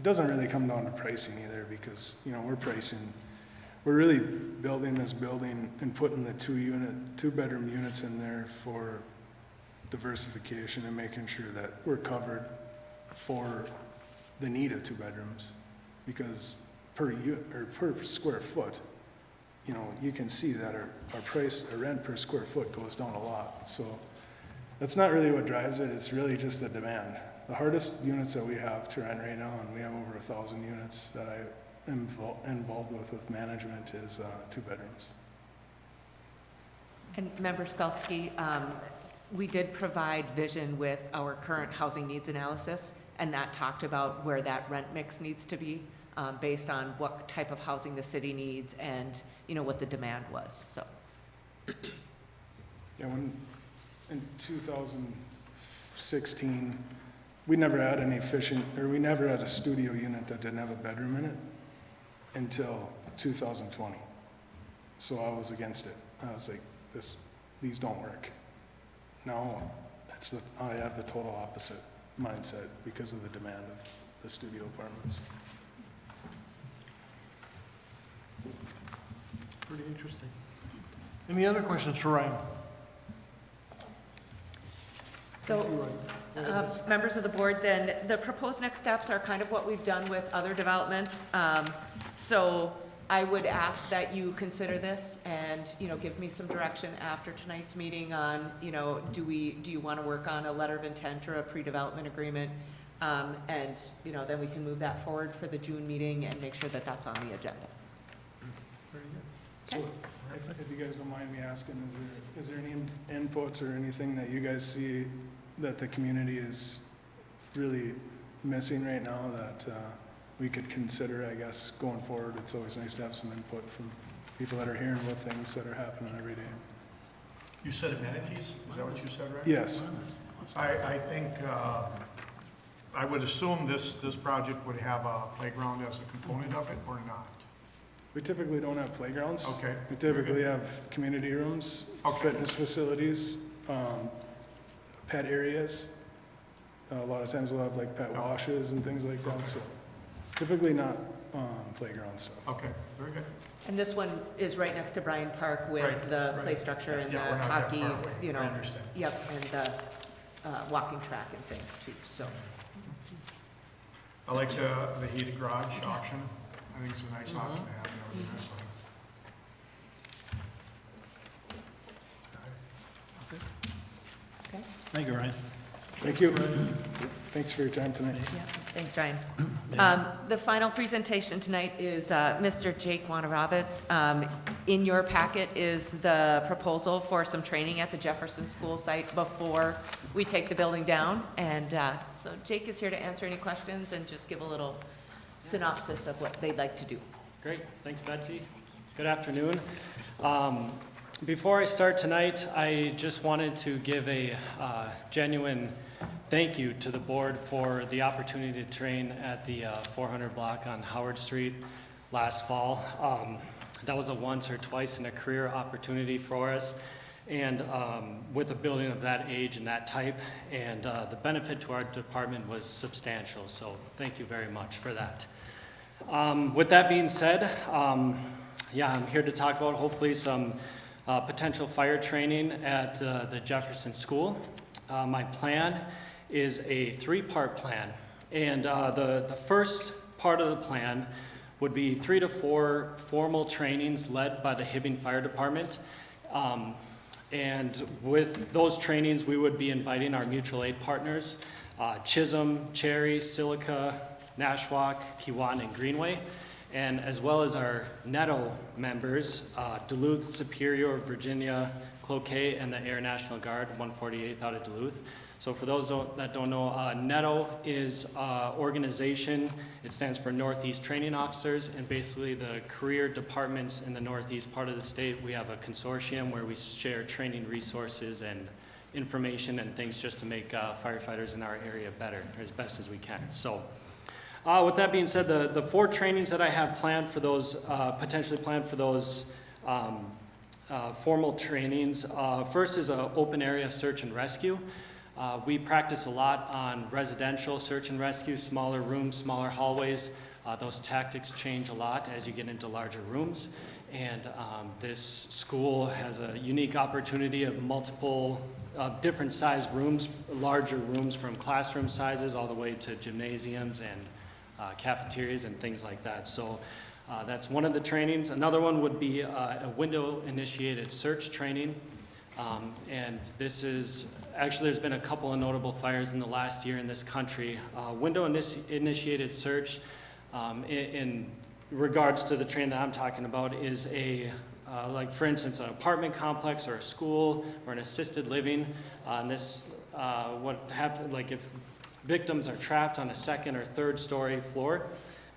doesn't really come down to pricing either, because, you know, we're really building this building and putting the 2-bedroom units in there for diversification and making sure that we're covered for the need of 2 bedrooms, because per square foot, you know, you can see that our rent per square foot goes down a lot. So that's not really what drives it. It's really just the demand. The hardest units that we have to rent right now, and we have over 1,000 units that I am involved with management, is 2 bedrooms. And Member Skulski, we did provide vision with our current housing needs analysis, and that talked about where that rent mix needs to be based on what type of housing the city needs and, you know, what the demand was, so. Yeah, in 2016, we never had we never had a studio unit that didn't have a bedroom in it until 2020. So I was against it. I was like, these don't work. Now, I have the total opposite mindset because of the demand of the studio apartments. Pretty interesting. Any other questions for Ryan? So, members of the board, then, the proposed next steps are kind of what we've done with other developments. So I would ask that you consider this and, you know, give me some direction after tonight's meeting on, you know, do you want to work on a letter of intent or a pre-development agreement? And, you know, then we can move that forward for the June meeting and make sure that that's on the agenda. Very good. So, if you guys don't mind me asking, is there any inputs or anything that you guys see that the community is really missing right now that we could consider, I guess, going forward? It's always nice to have some input from people that are hearing what things that are happening every day. You said amenities, is that what you said, right? Yes. I think, I would assume this project would have a playground as a component of it, or not? We typically don't have playgrounds. Okay. We typically have community rooms, Okay. fitness facilities, pet areas. A lot of times we'll have like pet washes and things like that, so typically not playground stuff. Okay, very good. And this one is right next to Bryan Park with Right, the right. play structure and the Yeah, we're not that hockey, far away. you know. I understand. Yep, and the walking track and things too, so. I like the heated garage option. I think it's a nice option to have, nevertheless. Okay. Thank you, Ryan. Thank you. Thanks for your time tonight. Yeah, thanks, Ryan. The final presentation tonight is Mr. Jake Wanarovitz. In your packet is the proposal for some training at the Jefferson School site before we take the building down. And so Jake is here to answer any questions and just give a little synopsis of what they'd like to do. Great, thanks Betsy. Good afternoon. Before I start tonight, I just wanted to give a genuine thank you to the board for the opportunity to train at the 400 block on Howard Street last fall. That was a once or twice in a career opportunity for us, and with a building of that age and that type, and the benefit to our department was substantial, so thank you very much for that. With that being said, yeah, I'm here to talk about hopefully some potential fire training at the Jefferson School. My plan is a three-part plan, and the first part of the plan would be 3 to 4 formal trainings led by the Hibbing Fire Department. And with those trainings, we would be inviting our mutual aid partners, Chisholm, Cherry, Silica, Nashwauk, Keewatin, and Greenway, and as well as our Netto members, Duluth, Superior, Virginia, Cloquet, and the Air National Guard, 148th out of Duluth. So for those that don't know, Netto is an organization. It stands for Northeast Training Officers, and basically the career departments in the Northeast part of the state, we have a consortium where we share training resources and information and things just to make firefighters in our area better, as best as we can. So with that being said, the 4 trainings that I have planned for those, potentially planned for those formal trainings, first is an open area search and rescue. We practice a lot on residential search and rescue, smaller rooms, smaller hallways. Those tactics change a lot as you get into larger rooms. And this school has a unique opportunity of multiple different size rooms, larger rooms from classroom sizes all the way to gymnasiums and cafeterias and things like that. So that's one of the trainings. Another one would be a window-initiated search training. And this is, actually there's been a couple of notable fires in the last year in this country. Window-initiated search, in regards to the training that I'm talking about, is a, like for instance, an apartment complex or a school or an assisted living. And this, what happened, like if victims are trapped on a second or third story floor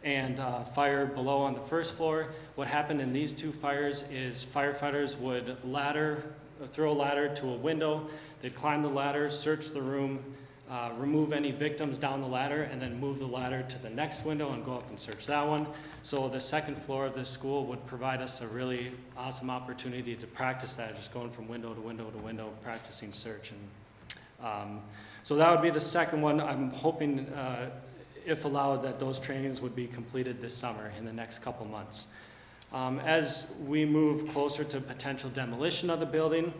and fire below on the first floor, what happened in these 2 fires is firefighters would throw a ladder to a window, they'd climb the ladder, search the room, remove any victims down the ladder, and then move the ladder to the next window and go up and search that one. So the second floor of this school would provide us a really awesome opportunity to practice that, just going from window to window to window, practicing search. And so that would be the second one. I'm hoping, if allowed, that those trainings would be completed this summer in the next couple months. As we move closer to potential demolition of the building,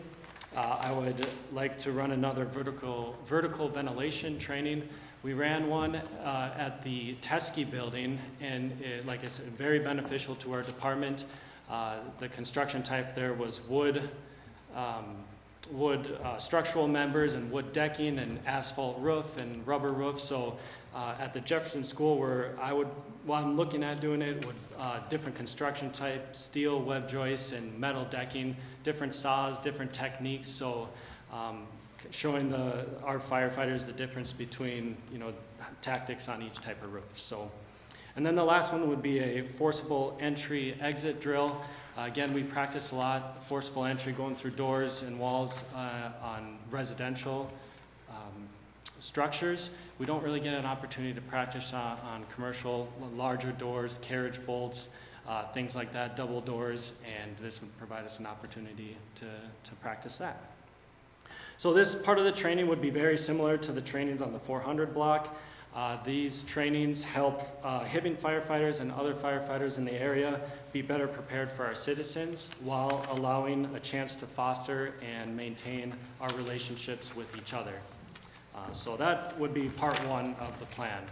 I would like to run another vertical ventilation training. We ran one at the Teskey building, and like I said, very beneficial to our department. The construction type there was wood structural members and wood decking and asphalt roof and rubber roof. So at the Jefferson School, where I'm looking at doing it with different construction types, steel, web joists, and metal decking, different saws, different techniques. So showing our firefighters the difference between, tactics on each type of roof. So, and then the last one would be a forcible entry exit drill. Again, we practice a lot, forcible entry, going through doors and walls on residential structures. We don't really get an opportunity to practice on commercial, larger doors, carriage bolts, things like that, double doors, and this would provide us an opportunity to practice that. So this part of the training would be very similar to the trainings on the 400 block. These trainings help Hibbing firefighters and other firefighters in the area be better prepared for our citizens while allowing a chance to foster and maintain our relationships with each other. So that would be part one of the plan.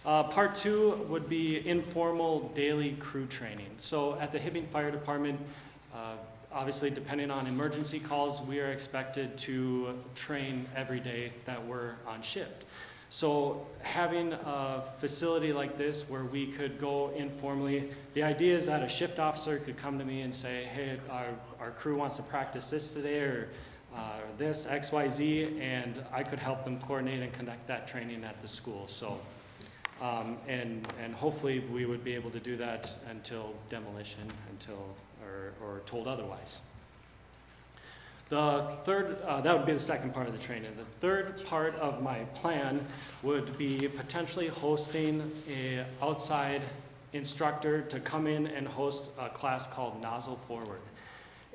Part two would be informal daily crew training. So at the Hibbing Fire Department, obviously depending on emergency calls, we are expected to train every day that we're on shift. So having a facility like this where we could go informally, the idea is that a shift officer could come to me and say, hey, our crew wants to practice this today, or this, X, Y, Z, and I could help them coordinate and conduct that training at the school. So, and hopefully we would be able to do that until demolition, or told otherwise. The third, that would be the second part of the training. The third part of my plan would be potentially hosting an outside instructor to come in and host a class called Nozzle Forward.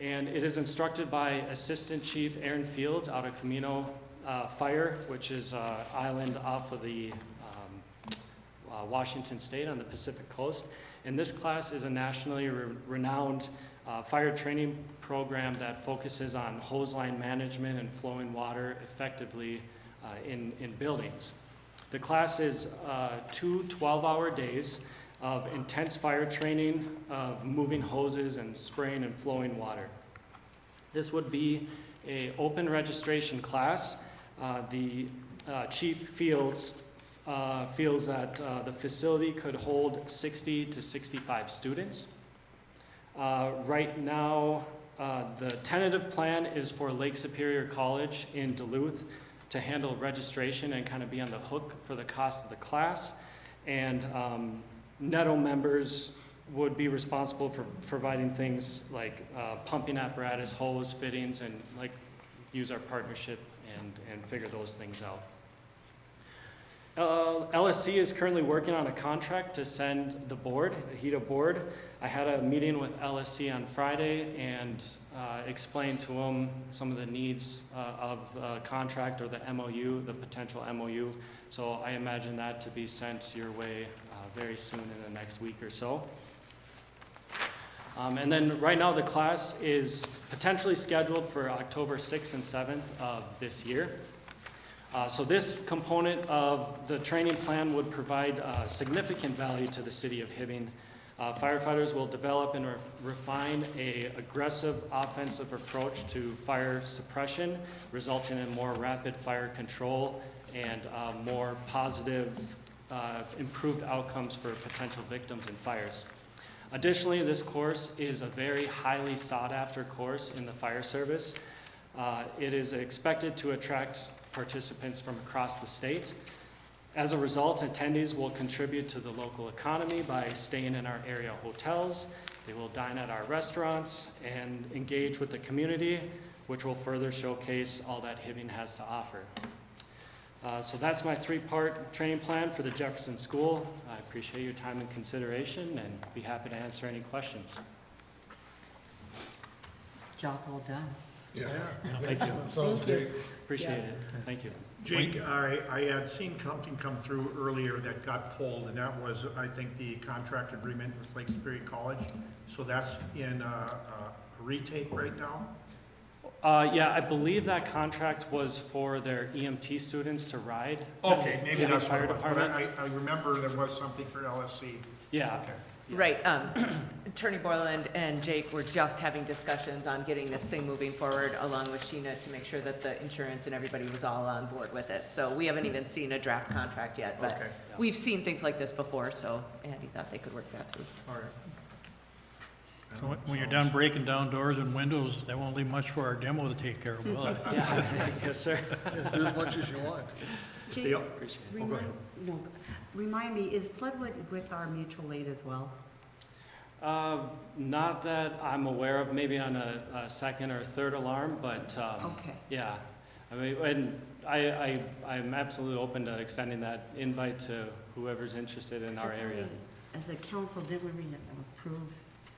And it is instructed by Assistant Chief Aaron Fields out of Camino Fire, which is an island off of the Washington State on the Pacific coast. And this class is a nationally renowned fire training program that focuses on hose line management and flowing water effectively in buildings. The class is 2 12-hour days of intense fire training, of moving hoses and spraying and flowing water. This would be an open registration class. The Chief feels that the facility could hold 60 to 65 students. Right now, the tentative plan is for Lake Superior College in Duluth to handle registration and kind of be on the hook for the cost of the class. And Netto members would be responsible for providing things like pumping apparatus, hose, fittings, and like use our partnership and figure those things out. LSC is currently working on a contract to send the board, the Heda board. I had a meeting with LSC on Friday and explained to them some of the needs of the contract or the MOU, the potential MOU. So I imagine that to be sent your way very soon in the next week or so. And then right now the class is potentially scheduled for October 6th and 7th of this year. So this component of the training plan would provide significant value to the city of Hibbing. Firefighters will develop and refine an aggressive offensive approach to fire suppression, resulting in more rapid fire control and more positive, improved outcomes for potential victims in fires. Additionally, this course is a very highly sought-after course in the fire service. It is expected to attract participants from across the state. As a result, attendees will contribute to the local economy by staying in our area hotels. They will dine at our restaurants and engage with the community, which will further showcase all that Hibbing has to offer. So that's my 3-part training plan for the Jefferson School. I appreciate your time and consideration and be happy to answer any questions. Job well done. Yeah. Thank you. Sounds great. Appreciate it. Thank you. Jake, I had seen something come through earlier that got pulled, and that was, I think, the contract agreement with Lake Superior College. So that's in a retake right now? Yeah, I believe that contract was for their EMT students to ride. Okay, maybe in the that's what fire it was, but department. I remember there was something for LSC. Yeah, Okay. Right, Attorney Borland and Jake were just having discussions on getting this thing moving forward along with Sheena to make sure that the insurance and everybody was all on board with it. So we haven't even seen a draft contract yet, but Okay. we've seen things like this before, so Andy thought they could work that through. All right. So when you're done breaking down doors and windows, that won't leave much for our demo to take care of, will it? yeah, yes, sir. Do as much as you want. Jake, Deal. remind me, is Floodwood with our mutual aid as well? Not that I'm aware of, maybe on a second or third alarm, but, Okay. yeah. I mean, and I'm absolutely open to extending that invite to whoever's interested in our area. As a council, didn't we approve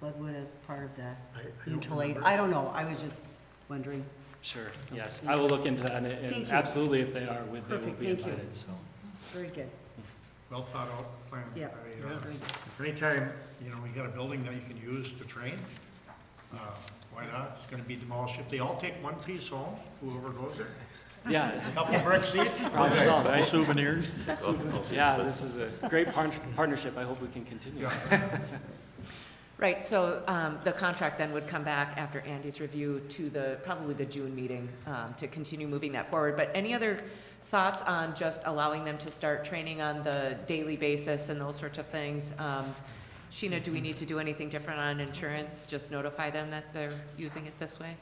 Floodwood as part of the I don't mutual aid? remember. I don't know, I was just wondering. Sure, yes, I will look into that, and Thank you. absolutely, if they are, they will Perfect, be thank you. invited, so. Very good. Well thought out plan. Yeah. Very good. Anytime, you know, we got a building that you can use to train, why not? It's gonna be demolished. If they all take one piece home, whoever goes there, Yeah, a couple bricks each. problem solved, right? Souvenirs? Yeah, this is a great partnership, I hope we can continue. Right, so the contract then would come back after Andy's review to probably the June meeting to continue moving that forward. But any other thoughts on just allowing them to start training on the daily basis and those sorts of things? Sheena, do we need to do anything different on insurance? Just notify them that they're using it this way?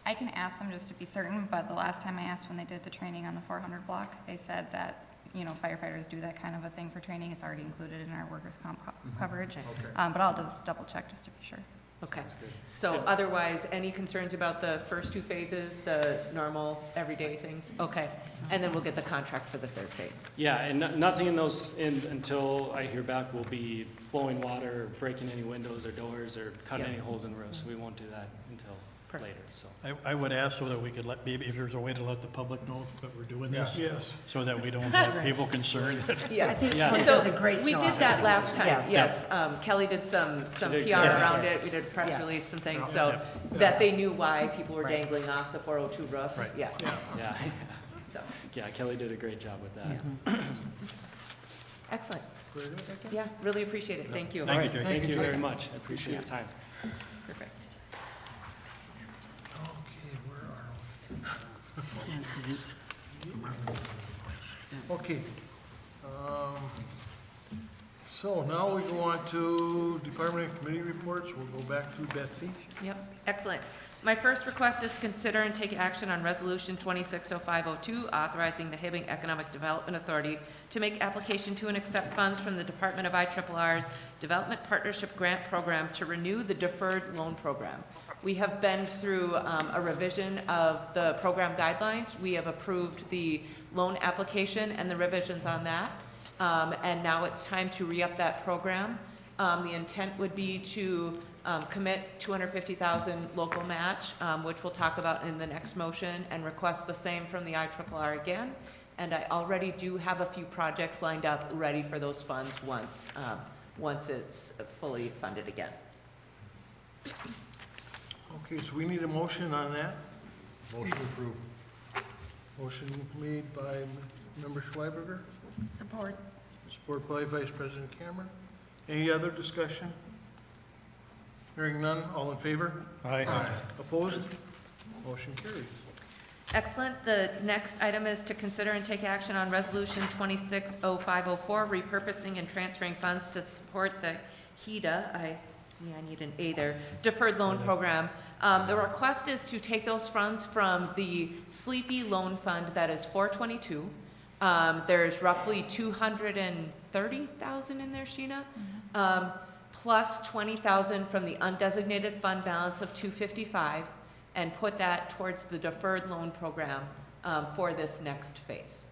I can ask them just to be certain, but the last time I asked when they did the training on the 400 block, they said that, you know, firefighters do that kind of a thing for training. It's already included in our workers' comp coverage. Okay. But I'll just double check just to be sure. Okay. Sounds good. So otherwise, any concerns about the first two phases, the normal, everyday things? Okay. And then we'll get the contract for the third phase. Yeah, and nothing in those, until I hear back, will be flowing water, breaking any windows or doors, or cutting Yeah. any holes in the roof, so we won't do that until Perfect. later, so. I would ask so that we could let, maybe if there's a way to let the public know that we're doing this. Yes. So that we don't have people concerned that Yeah. I think Yeah. Tony So does a great job. we did that last time, Yes. yes. Kelly did some She did PR great. around it, we did a press Yes. release, some things, Yeah. so that they knew why people were Right. dangling off the 402 roof. Right. Yes, Yeah, so, yeah, Kelly did a great job with that. excellent. Yeah, really appreciate it, thank you. All Thank you, right, Jake. thank you very much, I appreciate your time. Perfect. Okay, where are we? Okay. So now we go on to department and committee reports. We'll go back to Betsy. Yep, excellent. My first request is to consider and take action on Resolution 260502, authorizing the Hibbing Economic Development Authority to make application to and accept funds from the Department of IRRR's Development Partnership Grant Program to renew the deferred loan program. We have been through a revision of the program guidelines. We have approved the loan application and the revisions on that. And now it's time to re-up that program. The intent would be to commit $250,000 local match, which we'll talk about in the next motion, and request the same from the IRRR again. And I already do have a few projects lined up, ready for those funds once it's fully funded again. Okay, so we need a motion on that. Motion approved. Motion made by Member Schreiberger, Support. support by Vice President Cameron. Any other discussion? Hearing none, all in favor? Aye. Opposed? Motion carries. Excellent. The next item is to consider and take action on Resolution 260504, repurposing and transferring funds to support the Heda, I need an A there, deferred loan program. The request is to take those funds from the Sleepy Loan Fund that is 422. There's roughly 230,000 in there, Sheena, plus 20,000 from the undesignated fund balance of 255, and put that towards the deferred loan program for this next phase.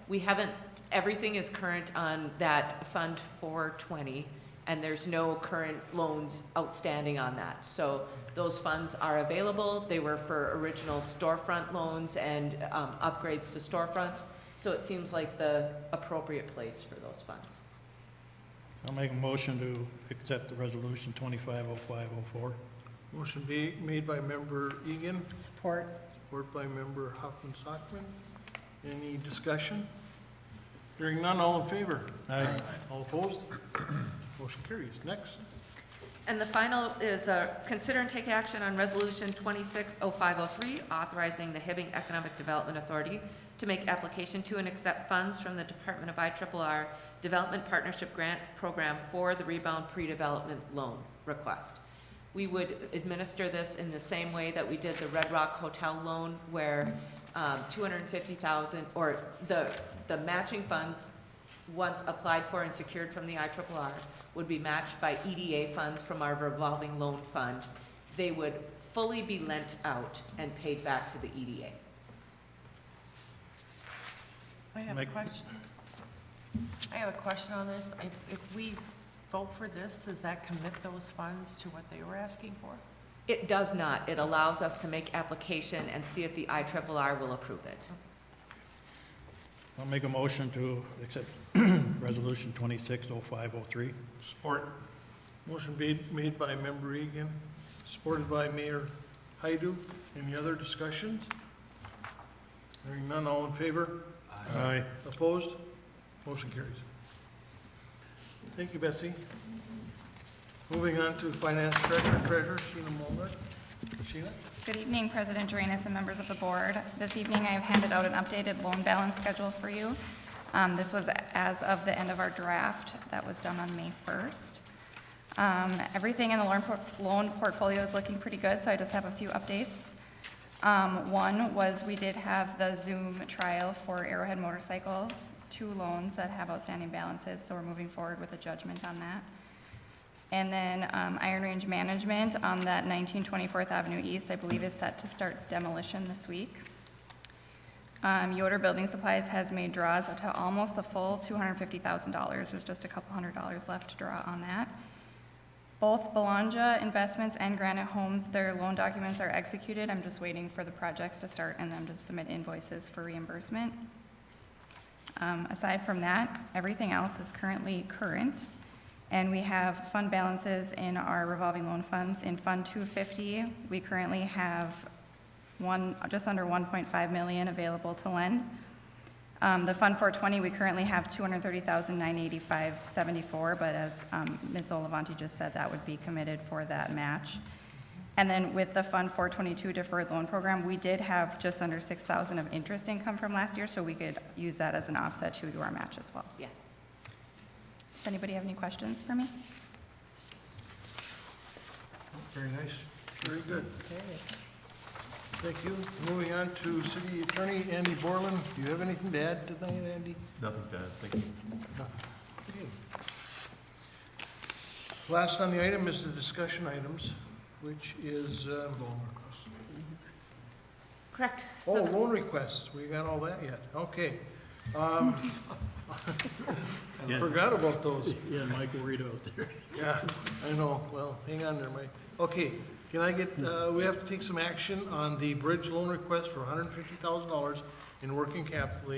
We haven't, everything is current on that Fund 420, and there's no current loans outstanding on that. So those funds are available. They were for original storefront loans and upgrades to storefronts. So it seems like the appropriate place for those funds. I'll make a motion to accept the resolution 250504. Motion made by member Egan, Support. support by member Hoffman Sockman. Any discussion? Hearing none, all in favor? Aye. All opposed? Motion carries. Next. And the final is, consider and take action on Resolution 260503, authorizing the Hibbing Economic Development Authority to make application to and accept funds from the Department of IRRR Development Partnership Grant Program for the Rebound Pre-Development Loan request. We would administer this in the same way that we did the Red Rock Hotel loan, where 250,000, or the matching funds, once applied for and secured from the IRRR, would be matched by EDA funds from our revolving loan fund. They would fully be lent out and paid back to the E EDA. I have a question. I have a question on this. If we vote for this, does that commit those funds to what they were asking for? It does not. It allows us to make application and see if the IRRR will approve it. I'll make a motion to accept Resolution 260503. Support. Motion made by member Egan, supported by Mayor Hyduk. Any other discussions? Hearing none, all in favor? Aye. Opposed? Motion carries. Thank you, Betsy. Moving on to Finance Treasurer Sheena Molnar. Sheena? Good evening, President Drainus and members of the board. This evening, I have handed out an updated loan balance schedule for you. This was as of the end of our draft that was done on May 1st. Everything in the loan portfolio is looking pretty good, so I just have a few updates. One was we did have the Zoom trial for Arrowhead Motorcycles, 2 loans that have outstanding balances, so we're moving forward with a judgment on that. And then Iron Range Management on that 1924th Avenue East, I believe, is set to start demolition this week. Yoder Building Supplies has made draws to almost the full $250,000. There's just a couple $100 left to draw on that. Both Belongia Investments and Granite Homes, their loan documents are executed. I'm just waiting for the projects to start and them to submit invoices for reimbursement. Aside from that, everything else is currently current. And we have fund balances in our revolving loan funds. In Fund 250, we currently have just under 1.5 million available to lend. The Fund 420, we currently have 230,985.74, but as Ms. Olivanti just said, that would be committed for that match. And then with the Fund 422 deferred loan program, we did have just under 6,000 of interest income from last year, so we could use that as an offset to our match as well. Yes. Does anybody have any questions for me? Very nice. Very good. Thank you. Moving on to City Attorney Andy Borland. Do you have anything to add tonight, Andy? Nothing to add, thank you. Okay. Last on the item is the discussion items, which is loan requests. Correct. Oh, So loan requests. We got all that yet. Okay. I forgot about those. Yeah, Mike worried out there. Yeah, I know. Well, hang on there, Mike. Okay, can I get, we have to take some action on the bridge loan request for $150,000 in working capital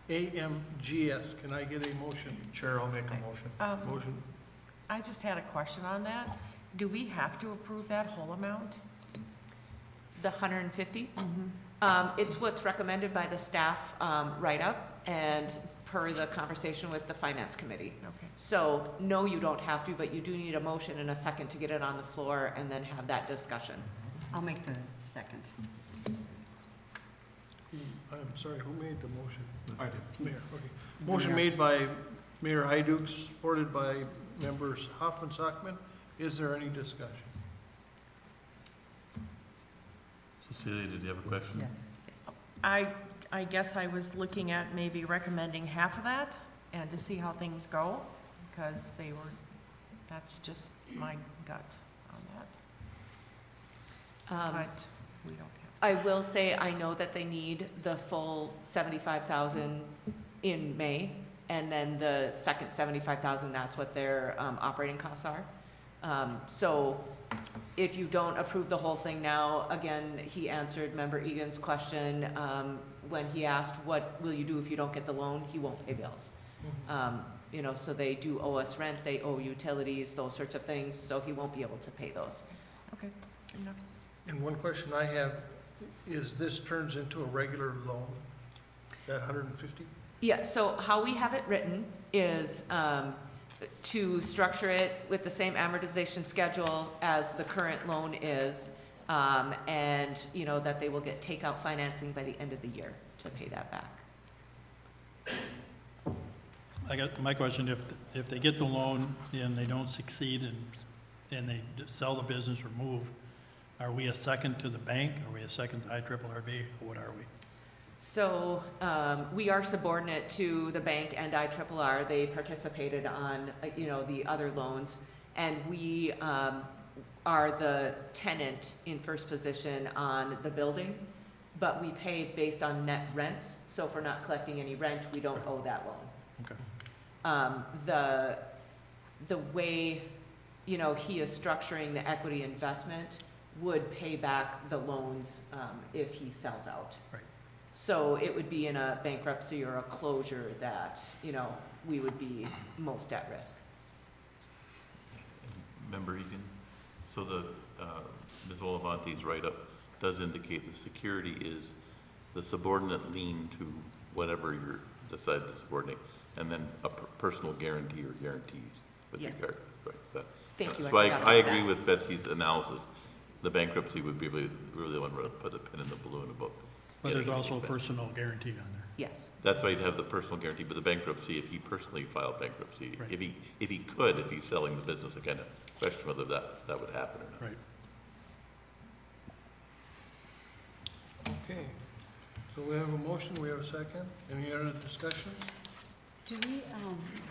AMGS. Can I get a motion? Chair, I'll make a motion. Motion. I just had a question on that. Do we have to approve that whole amount? the 150? It's what's recommended by the staff write-up and per the conversation with the Finance Committee. Okay. So, no, you don't have to, but you do need a motion and a second to get it on the floor and then have that discussion. I'll make the second. I'm sorry, who made the motion? I did. Mayor, okay. Motion made by Mayor Hyduk, supported by members Hoffman, Sockman. Is there any discussion? Cecilia, did you have a question? I guess I was looking at maybe recommending half of that and to see how things go, because that's just my gut on that. But we don't have. I will say, I know that they need the full 75,000 in May, and then the second 75,000, that's what their operating costs are. So if you don't approve the whole thing now, again, he answered Member Egan's question when he asked, what will you do if you don't get the loan? He won't pay bills. You know, so they do owe us rent, they owe utilities, those sorts of things, so he won't be able to pay those. Okay, good enough. And one question I have, is this turns into a regular loan, that 150? Yeah, so how we have it written is to structure it with the same amortization schedule as the current loan is, and, you know, that they will get takeout financing by the end of the year to pay that back. I got, my question, if they get the loan and they don't succeed and they sell the business or move, are we a second to the bank? Are we a second to IRRB? Or what are we? So we are subordinate to the bank and IRRR. They participated on, you know, the other loans. And we are the tenant in first position on the building, but we pay based on net rents. So if we're not collecting any rent, we don't owe that loan. Okay. The way, you know, he is structuring the equity investment would pay back the loans if he sells out. Right. So it would be in a bankruptcy or a closure that, you know, we would be most at risk. Member Egan, so the, Ms. Olivante's write-up does indicate the security is the subordinate lien to whatever you decide to subordinate, and then a personal guarantee or guarantees with Yes. regard, right? That- Thank you. So I forgot about agree that. with Betsy's analysis. The bankruptcy would be really the one where to put a pin in the balloon about. But there's getting also a it back. personal guarantee on there. Yes. That's why you'd have the personal guarantee, but the bankruptcy, if he personally filed bankruptcy, Right. if he could, if he's selling the business, I kind of question whether that would happen or not. Right. Okay, so we have a motion, we have a second. Any other discussions? Do we,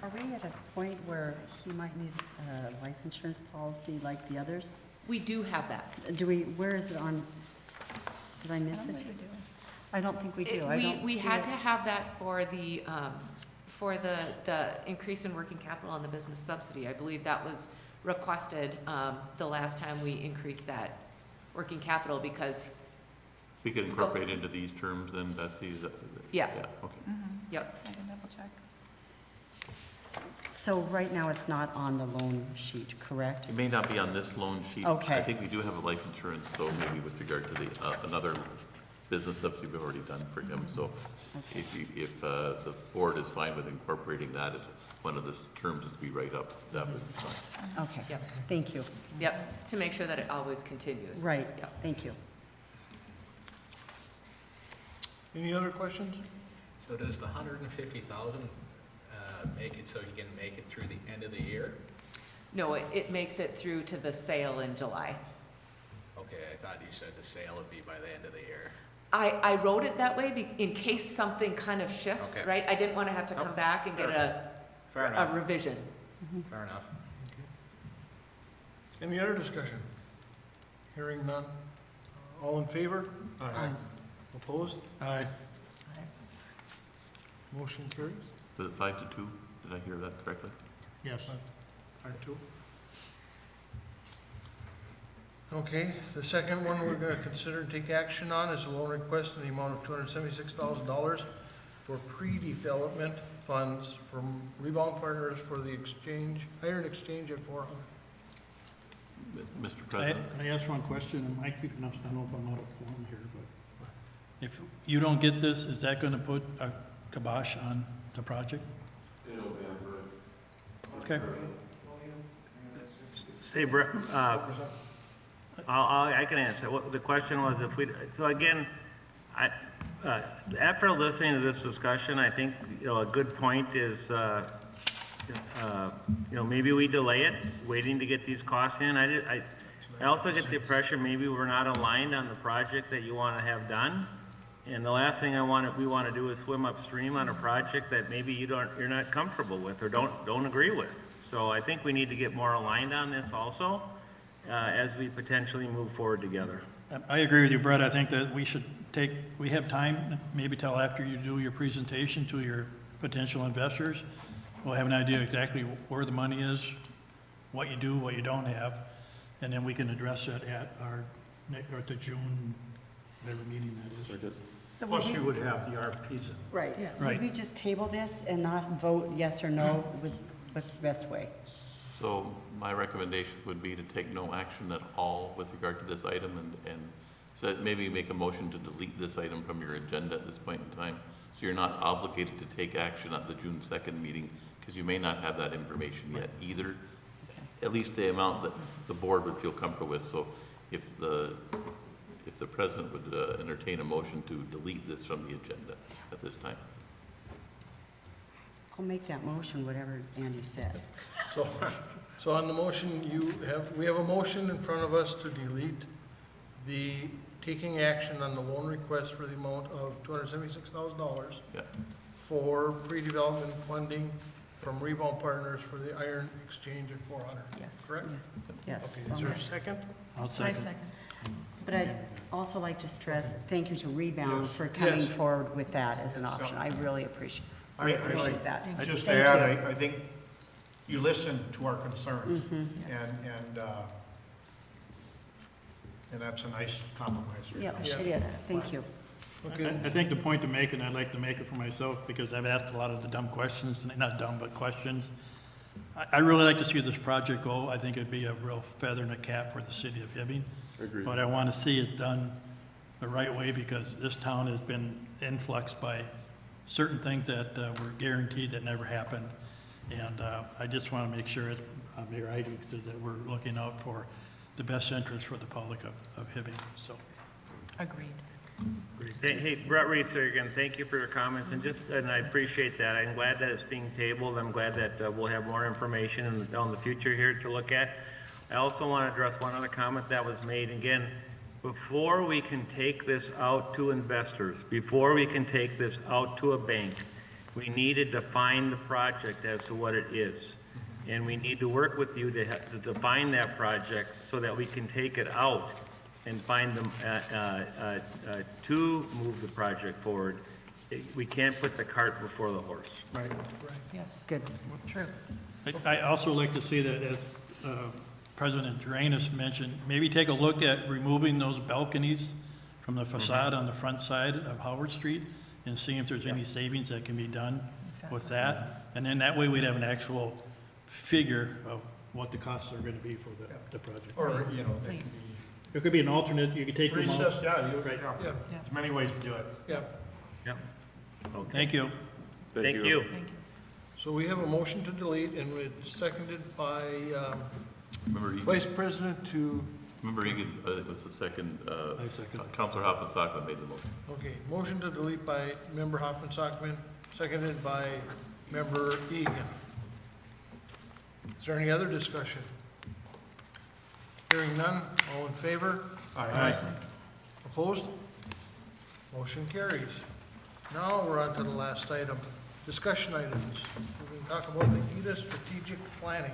are we at a point where he might need a life insurance policy like the others? We do have that. Do we, where is it on, did I miss it? I don't think we do. I don't We see had it. to have that for the increase in working capital on the business subsidy. I believe that was requested the last time we increased that working capital because, We could incorporate into these terms then, Betsy, is that? Yes. Yeah, okay. yep, I can double check. So right now, it's not on the loan sheet, correct? It may not be on this loan sheet. Okay. I think we do have a life insurance though, maybe with regard to the, another business subsidy we've already done for him. So if the board is fine with incorporating that as one of the terms as we write up, that would be fine. Okay, Yep. thank you. yep, to make sure that it always continues. Right, Yep. thank you. Any other questions? So does the 150,000 make it so he can make it through the end of the year? No, it makes it through to the sale in July. Okay, I thought you said the sale would be by the end of the year. I wrote it that way in case something kind of shifts, Okay. right? I didn't want to have to come Nope. back and get Fair a enough, revision. fair enough. Any other discussion? Hearing none. All in favor? Aye. Opposed? Aye. Motion carries. Was it 5-2? Did I hear that correctly? Yes. 5-2. Okay, the second one we're gonna consider and take action on is a loan request in the amount of $276,000 for pre-development funds from Rebound Partners for the exchange, hire and exchange at 400. Mr. Can President? I ask one question? And Mike, you can, I don't know if I'm out of form here, but if you don't get this, is that gonna put a kibosh on the project? Okay. Say, Brett, I can answer. The question was if we, so again, after listening to this discussion, I think, you know, a good point is, you know, maybe we delay it, waiting to get these costs in. I also get the impression maybe we're not aligned on the project that you want to have done. And the last thing we want to do is swim upstream on a project that maybe you're not comfortable with or don't agree with. So I think we need to get more aligned on this also, as we potentially move forward together. I agree with you, Brett. I think that we have time, maybe till after you do your presentation to your potential investors. We'll have an idea exactly where the money is, what you do, what you don't have, and then we can address it at or at the June, whatever meeting that is. So Plus you would have the RFPs in. Right, Right. would we just table this and not vote yes or no? What's the best way? So my recommendation would be to take no action at all with regard to this item and so maybe make a motion to delete this item from your agenda at this point in time. So you're not obligated to take action at the June 2nd meeting because you may not have that information yet either. At least the amount that the board would feel comfortable with. So if the president would entertain a motion to delete this from the agenda at this time. I'll make that motion, whatever Andy said. So on the motion, we have a motion in front of us to delete the taking action on the loan request for the amount of $276,000 Yeah. for pre-development funding from Rebound Partners for the iron exchange at 400. Yes. Correct? Yes. Okay, is there a second? I'll I second. second. But I'd also like to stress, thank you to Rebound for coming Yes. forward with that as an option. I really appreciate that. Just Thank to add, you. I think you listened to our concerns, Yes. and that's a nice compromise. Yeah, it is. Thank you. Okay, I think the point to make, and I'd like to make it for myself, because I've asked a lot of the dumb questions, not dumb, but questions. I really like to see this project go. I think it'd be a real feather in the cap for the city of Hibbing. Agreed. But I want to see it done the right way, because this town has been influxed by certain things that were guaranteed that never happened. And I just want to make sure, Mayor Heidi said that we're looking out for the best interest for the public of Hibbing, so. Agreed. Hey, Brett Reeser again, thank you for your comments, and I appreciate that. I'm glad that it's being tabled. I'm glad that we'll have more information in the future here to look at. I also want to address one other comment that was made. Again, before we can take this out to investors, before we can take this out to a bank, we need to define the project as to what it is. And we need to work with you to define that project so that we can take it out and find them to move the project forward. We can't put the cart before the horse. Right. Yes, Good. true. I also like to see that, as President Drainus mentioned, maybe take a look at removing those balconies from the facade on the front side of Howard Street and see if there's any savings that can be done with that. And then that way we'd have an actual figure of what the costs are going to be for the project. Or, Please. It could be an alternate, you could take them out. recess, yeah, Right. yeah, there's many ways to do it. yeah. Yep. Okay. Thank you. Thank you. Thank you. So we have a motion to delete, and it's seconded by Remember, Vice President to, Egan, it was the second, I second. Counselor Hoffman-Sockman made the motion. okay, motion to delete by Member Hoffman-Sockman, seconded by Member Egan. Is there any other discussion? Hearing none, all in favor? Aye. Opposed? Motion carries. Now we're on to the last item, discussion items. We can talk about the Heda strategic planning.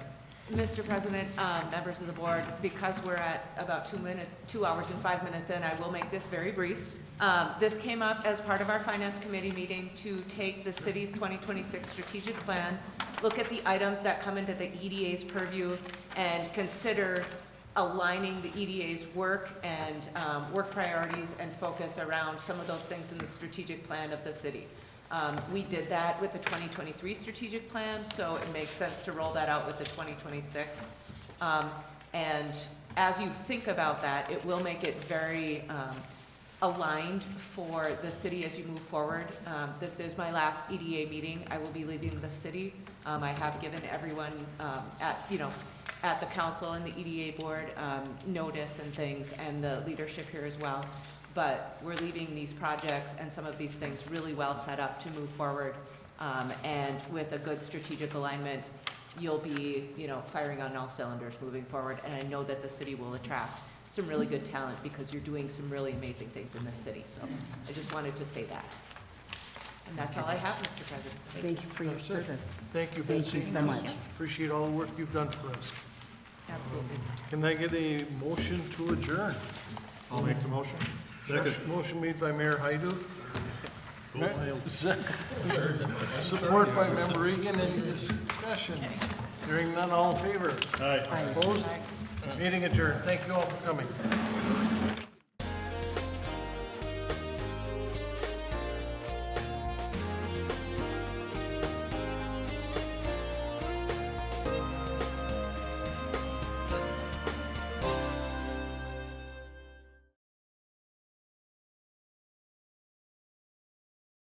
Mr. President, members of the board, because we're at about 2 hours and 5 minutes in, I will make this very brief. This came up as part of our Finance Committee meeting to take the city's 2026 strategic plan, look at the items that come into the EDA's purview, and consider aligning the EDA's work and work priorities and focus around some of those things in the strategic plan of the city. We did that with the 2023 strategic plan, so it makes sense to roll that out with the 2026. And as you think about that, it will make it very aligned for the city as you move forward. This is my last EDA meeting. I will be leaving the city. I have given everyone at the council and the EDA board notice and things, and the leadership here as well. But we're leaving these projects and some of these things really well set up to move forward. And with a good strategic alignment, you'll be, firing on all cylinders moving forward. And I know that the city will attract some really good talent because you're doing some really amazing things in this city. So I just wanted to say that. And that's all I have, Mr. President. Thank you for your That's it. service. Thank you, Thank Betsy. you so much. Appreciate all the work you've done for us. Absolutely. Can I get a motion to adjourn? I'll make the motion. Motion made by Mayor Haidu. Support by Member Egan. Any discussions? Hearing none, all in favor? Aye. Opposed? Meeting adjourned. Thank you all for coming.